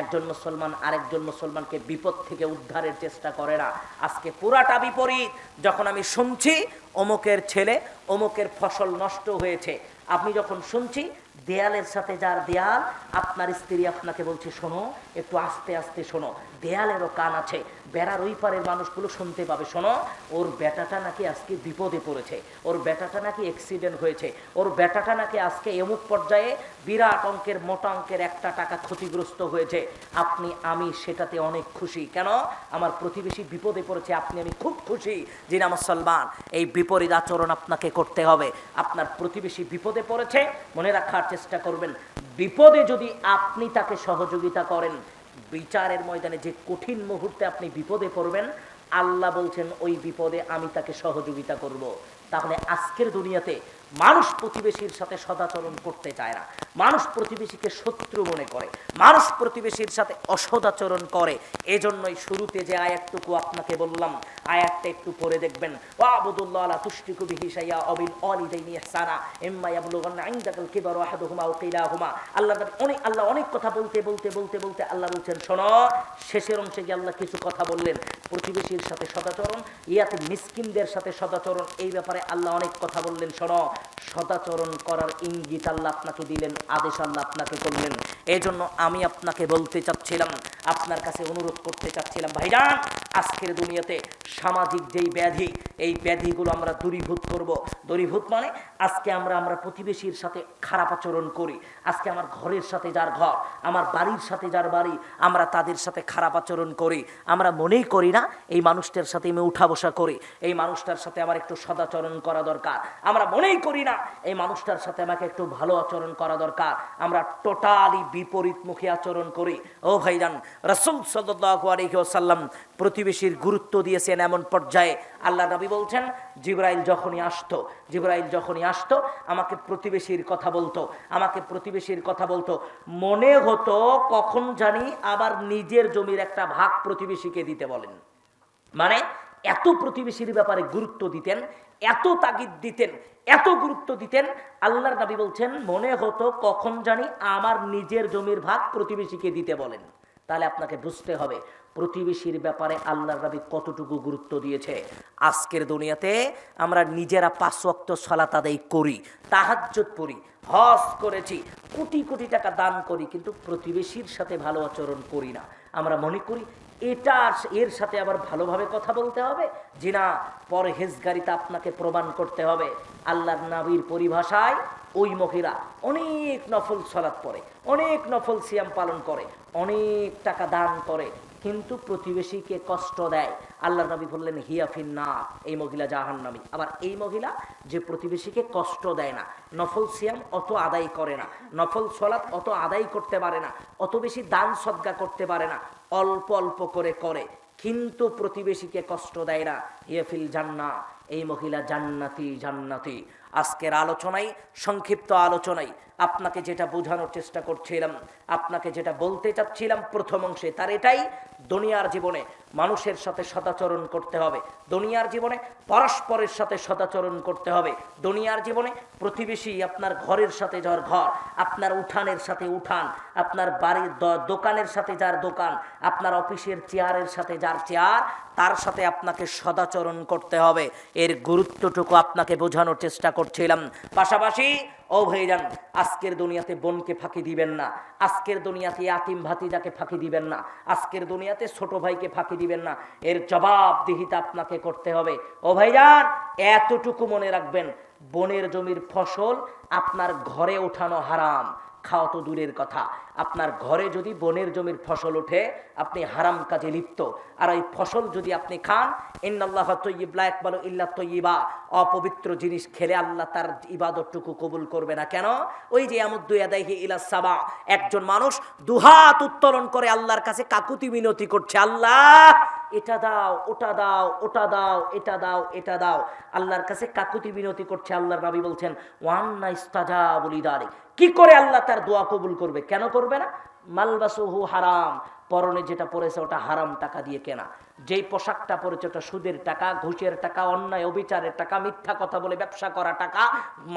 একজন মুসলমান আরেকজন মুসলমানকে বিপদ থেকে উদ্ধারের চেষ্টা করে না। আজকে পুরাটা বিপরীত। যখন আমি শুনছি অমুকের ছেলে অমুকের ফসল নষ্ট হয়েছে, আপনি যখন শুনছি দেয়ালের সাথে যার দেয়াল, আপনার স্ত্রী আপনাকে বলছে শোনো, একটু আস্তে আস্তে শোনো, দেয়ালেরও কান আছে, বেড়ার ওই পারের মানুষগুলো শুনতে পাবে, শোনো ওর বেটাটা নাকি আজকে বিপদে পড়েছে, ওর বেটাটা নাকি অ্যাক্সিডেন্ট হয়েছে, ওর বেটাটা নাকি আজকে এমুক পর্যায়ে বিরাট অঙ্কের মোটা অঙ্কের একটা টাকা ক্ষতিগ্রস্ত হয়েছে, আপনি আমি সেটাতে অনেক খুশি। কেন? আমার প্রতিবেশী বিপদে পড়েছে, আপনি আমি খুব খুশি। যিনি মুসলমান, এই বিপরীত আচরণ আপনাকে করতে হবে। আপনার প্রতিবেশী বিপদে পড়েছে, মনে রাখার চেষ্টা করবেন, বিপদে যদি আপনি তাকে সহযোগিতা করেন, বিচারের ময়দানে যে কঠিন মুহূর্তে আপনি বিপদে পড়বেন, আল্লাহ বলছেন ওই বিপদে আমি তাকে সহযোগিতা করব। তাহলে আজকের দুনিয়াতে মানুষ প্রতিবেশীর সাথে সদাচরণ করতে চায় না, মানুষ প্রতিবেশীকে শত্রু মনে করে, মানুষ প্রতিবেশীর সাথে অসদাচরণ করে। এজন্যই শুরুতে যে আয়াতটুকু আপনাকে বললাম, আয়াতটা একটু পড়ে দেখবেন, ওয়াবুদুল্লাহ লা তুশরিকু বিহি শাইআ ওয়া বিল ওয়ালিদাইনি ইহসানা ইম্মা ইয়াবলুগান্না ইনদাকাল কিবারা আহাদুহুমা আও কিলাহুমা। আল্লাহ অনেক কথা বলতে বলতে বলতে বলতে আল্লাহ বলছেন শোনো, শেষের অংশে গিয়ে আল্লাহ কিছু কথা বললেন, প্রতিবেশীর সাথে সদাচরণ, ইয়াতে মিসকিনদের সাথে সদাচরণ, এই ব্যাপারে আল্লাহ অনেক কথা বললেন। শোনো, সদাচরণ করার ইঙ্গিত আল্লাহ আপনাকে দিলেন, আদেশ আল্লাহ আপনাকে করলেন। এই জন্য আমি আপনাকে বলতে চাচ্ছিলাম, আপনার কাছে অনুরোধ করতে চাচ্ছিলাম, ভাইজান আজকের দুনিয়াতে সামাজিক যেই ব্যাধি, এই ব্যাধিগুলো আমরা দূরীভূত করব। দূরীভূত মানে আজকে আমরা প্রতিবেশীর সাথে খারাপ আচরণ করি, আজকে আমার ঘরের সাথে যার ঘর, আমার বাড়ির সাথে যার বাড়ি, আমরা তাদের সাথে খারাপ আচরণ করি। আমরা মনেই করি না এই মানুষটার সাথে আমি উঠা বসা করি, এই মানুষটার সাথে আমার একটু সদাচরণ করা দরকার। আমরা মনেই করি না এই মানুষটার সাথে আমাকে একটু ভালো আচরণ করা দরকার। আমরা টোটালি বিপরীতমুখী আচরণ করি। ও ভাইজান, রাসূল সাল্লাল্লাহু আলাইহি ওয়াসাল্লাম প্রতিবেশীর গুরুত্ব দিয়েছেন এমন পর্যায়ে, আল্লাহ নবী বলছেন জিবরাইল যখনই আসতো আমাকে প্রতিবেশীর কথা বলতো, মনে হতো কখন জানি আবার নিজের জমির একটা ভাগ প্রতিবেশীকে দিতে বলেন। মানে এত প্রতিবেশীর ব্যাপারে গুরুত্ব দিতেন, এত তাগিদ দিতেন, এত গুরুত্ব দিতেন, আল্লাহর নবী বলছেন মনে হতো কখন জানি আমার নিজের জমির ভাগ প্রতিবেশীকে দিতে বলেন। তাহলে আপনাকে বুঝতে হবে প্রতিবেশীর ব্যাপারে আল্লাহর নবী কতটুকু গুরুত্ব দিয়েছে। আজকের দুনিয়াতে আমরা নিজেরা 5 ওয়াক্ত সালাত আদায় করি, তাহাজ্জুদ পড়ি, হজ করেছি, কোটি কোটি টাকা দান করি, কিন্তু প্রতিবেশীর সাথে ভালো আচরণ করি না। আমরা মনে করি এর সাথে আবার ভালোভাবে কথা বলতে হবে, জি না, পরহেজগারিতা আপনাকে প্রমাণ করতে হবে। আল্লাহর নবীর পরিভাষায় ওই মহিলা অনেক নফল সালাত পড়ে, অনেক নফল সিয়াম পালন করে, অনেক টাকা দান করে, কিন্তু প্রতিবেশীকে কষ্ট দেয়। আল্লাহর নবী বললেন হিয়া ফিন্নার, এই মহিলা জাহান্নামী। আবার এই মহিলা যে প্রতিবেশীকে কষ্ট দেয় না, নফল সিয়াম অত আদায় করে না, নফল সালাত অত আদায় করতে পারে না, অত বেশি দান সদকা করতে পারে না, অল্প অল্প করে, কিন্তু প্রতিবেশীকে কষ্ট দেয় না, হিয়া ফিল জান্নাহ, এই মহিলা জান্নাতি। আজকের আলোচনায়, সংক্ষিপ্ত আলোচনায় আপনাকে যেটা বোঝানোর চেষ্টা করছিলাম, আপনাকে যেটা বলতে চাচ্ছিলাম প্রথম অংশে, তার এটাই, দুনিয়ার জীবনে মানুষের সাথে সদাচরণ করতে হবে, দুনিয়ার জীবনে পরস্পরের সাথে সদাচরণ করতে হবে, দুনিয়ার জীবনে প্রতিবেশী, আপনার ঘরের সাথে যার ঘর, আপনার উঠানের সাথে উঠান, আপনার বাড়ির দোকানের সাথে যার দোকান, আপনার অফিসের চেয়ারের সাথে যার চেয়ার, তার সাথে আপনাকে সদাচরণ করতে হবে। এর গুরুত্বটুকু আপনাকে বোঝানোর চেষ্টা করছিলাম। পাশাপাশি ও ভাইজান, আজকের দুনিয়াতে বোনকে ফাঁকি দিবেন না, আজকের দুনিয়াতে ইয়াতিম ভাতিজাকে ফাঁকি দিবেন না, আজকের দুনিয়াতে ছোট ভাইকে ফাঁকি দিবেন না, এর জবাবদিহিতা আপনাকে করতে হবে। ও ভাইজান, এতটুকু মনে রাখবেন, বোনের জমির ফসল আপনার ঘরে ওঠানো হারাম, খাওয়া তো দূরের কথা, আপনার ঘরে যদি বোনের জমির ফসল ওঠে আপনি হারাম কাজে লিপ্ত। আর ওই ফসল যদি আপনি খান, ইন্নাল্লাহা তাইয়্যিব লা ইয়াকবালু ইল্লা তাইয়্যিবা, অপবিত্র জিনিস খেলে আল্লাহ তার ইবাদতটুকু কবুল করবে না। কেন? ওই যে ইয়ামুদ্দু ইয়াদাইহি ইলা সাবা, একজন মানুষ দুহাত উত্তোলন করে আল্লাহর কাছে কাকুতি মিনতি করছে, আল্লাহ এটা দাও, ওটা দাও, ওটা দাও, এটা দাও, এটা দাও, আল্লাহর কাছে কাকুতি মিনতি করছে। আল্লাহর নবী বলছেন ওয়ান্না ইস্তাজাবু লিযালিক, কি করে আল্লাহ তার দোয়া কবুল করবে? কেন করবে না? মালবাসুহু হারাম, পরনে যেটা পরেছে ওটা হারাম টাকা দিয়ে কেনা, যেই পোশাকটা পরেছে ওটা সুদের টাকা, ঘুষের টাকা, অন্যায় অবিচারের টাকা, মিথ্যা কথা বলে ব্যবসা করা টাকা,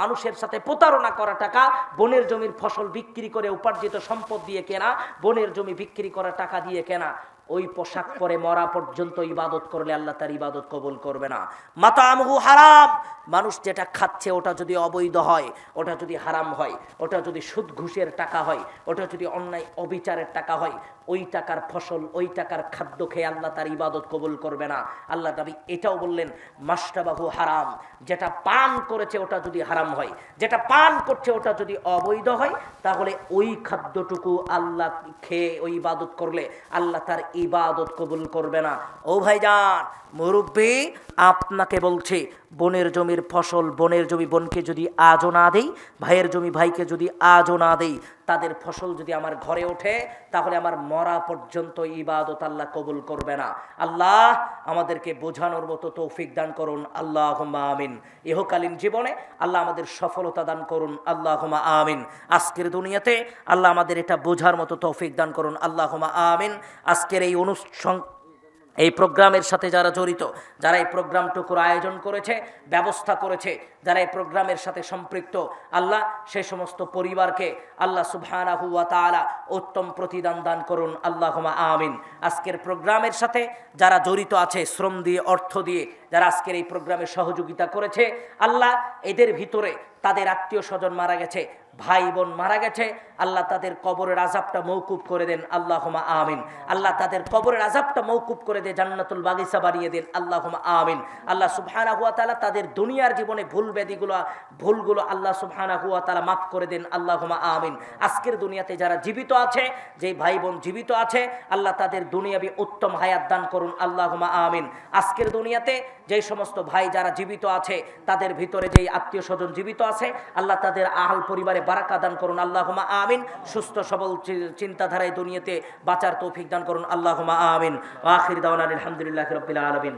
মানুষের সাথে প্রতারণা করা টাকা, বনের জমির ফসল বিক্রি করে উপার্জিত সম্পদ দিয়ে কেনা, বনের জমি বিক্রি করা টাকা দিয়ে কেনা। ওই পোশাক পরে মরা পর্যন্ত ইবাদত করলে আল্লাহ তার ইবাদত কবুল করবে না। মাতামহু হারাম, মানুষ যেটা খাচ্ছে ওটা যদি অবৈধ হয়, ওটা যদি হারাম হয়, ওটা যদি সুদ ঘুষের টাকা হয়, ওটা যদি অন্যায় অবিচারের টাকা হয়, ওই টাকার ফসল, ওই টাকার খাদ্য খেয়ে আল্লাহ তার ইবাদত কবুল করবে না। আল্লাহ নবী এটাও বললেন, মাশরাবাহু হারাম, যেটা পান করেছে ওটা যদি হারাম হয়, যেটা পান করছে ওটা যদি অবৈধ হয়, তাহলে ওই খাদ্যটুকু আল্লাহ খেয়ে ওই ইবাদত করলে আল্লাহ তার ইবাদত কবুল করবে না। ও ভাইজান মুরব্বী, আপনাকে বলছে, বোনের জমির ফসল বোনের জমি বোনকে যদি আজও না দেই, ভাইয়ের জমি ভাইকে যদি আজও না দেই, তাদের ফসল যদি আমার ঘরে ওঠে, তাহলে আমার মরা পর্যন্ত ইবাদত আল্লাহ কবুল করবে না। আল্লাহ আমাদেরকে বোঝানোর মতো তৌফিক দান করুন, আল্লাহুম্মা আমিন। ইহকালীন জীবনে আল্লাহ আমাদের সফলতা দান করুন, আল্লাহুম্মা আমিন। আজকের দুনিয়াতে আল্লাহ আমাদের এটা বোঝার মতো তৌফিক দান করুন, আল্লাহুম্মা আমিন। আজকের এই এই প্রোগ্রামের সাথে যারা জড়িত, যারা এই প্রোগ্রামটুকুর আয়োজন করেছে, ব্যবস্থা করেছে, যারা এই প্রোগ্রামের সাথে সম্পৃক্ত, আল্লাহ সেই সমস্ত পরিবারকে আল্লাহ সুবহানাহু ওয়া তাআলা উত্তম প্রতিদান দান করুন, আল্লাহুম্মা আমিন। আজকের প্রোগ্রামের সাথে যারা জড়িত আছে, শ্রম দিয়ে, অর্থ দিয়ে যারা আজকের এই প্রোগ্রামে সহযোগিতা করেছে, আল্লাহ এদের ভিতরে তাদের আত্মীয় স্বজন মারা গেছে, ভাই বোন মারা গেছে, আল্লাহ তাদের কবরের আযাবটা মওকুফ করে দেন, আল্লাহুম্মা আমিন। আল্লাহ তাদের কবরের আযাবটা মওকুফ করে দিয়ে জান্নাতুল বাগিচা বানিয়ে দেন, আল্লাহুম্মা আমিন। আল্লাহ সুবহানাহু ওয়া তাআলা তাদের দুনিয়ার জীবনে ভুলগুলো আল্লাহ সুবহানাহু ওয়া তাআলা মাফ করে দেন, আল্লাহুম্মা আমিন। আজকের দুনিয়াতে যারা জীবিত আছে, যেই ভাই বোন জীবিত আছে, আল্লাহ তাদের দুনিয়াবি উত্তম হায়াত দান করুন, আল্লাহুম্মা আমিন। আজকের দুনিয়াতে যেই সমস্ত ভাই যারা জীবিত আছে, তাদের ভিতরে যেই আত্মীয় স্বজন জীবিত আছে, আল্লাহ তাদের আহল পরিবারে বারাকা দান করুন, আল্লাহুম্মা আমিন। সুস্থ সবল চিন্তাধারায় দুনিয়াতে বাঁচার তৌফিক দান করুন, আল্লাহুম্মা আমিন। ওয়া আখির দাওয়ানা আলহামদুলিল্লাহি রাব্বিল আলামিন।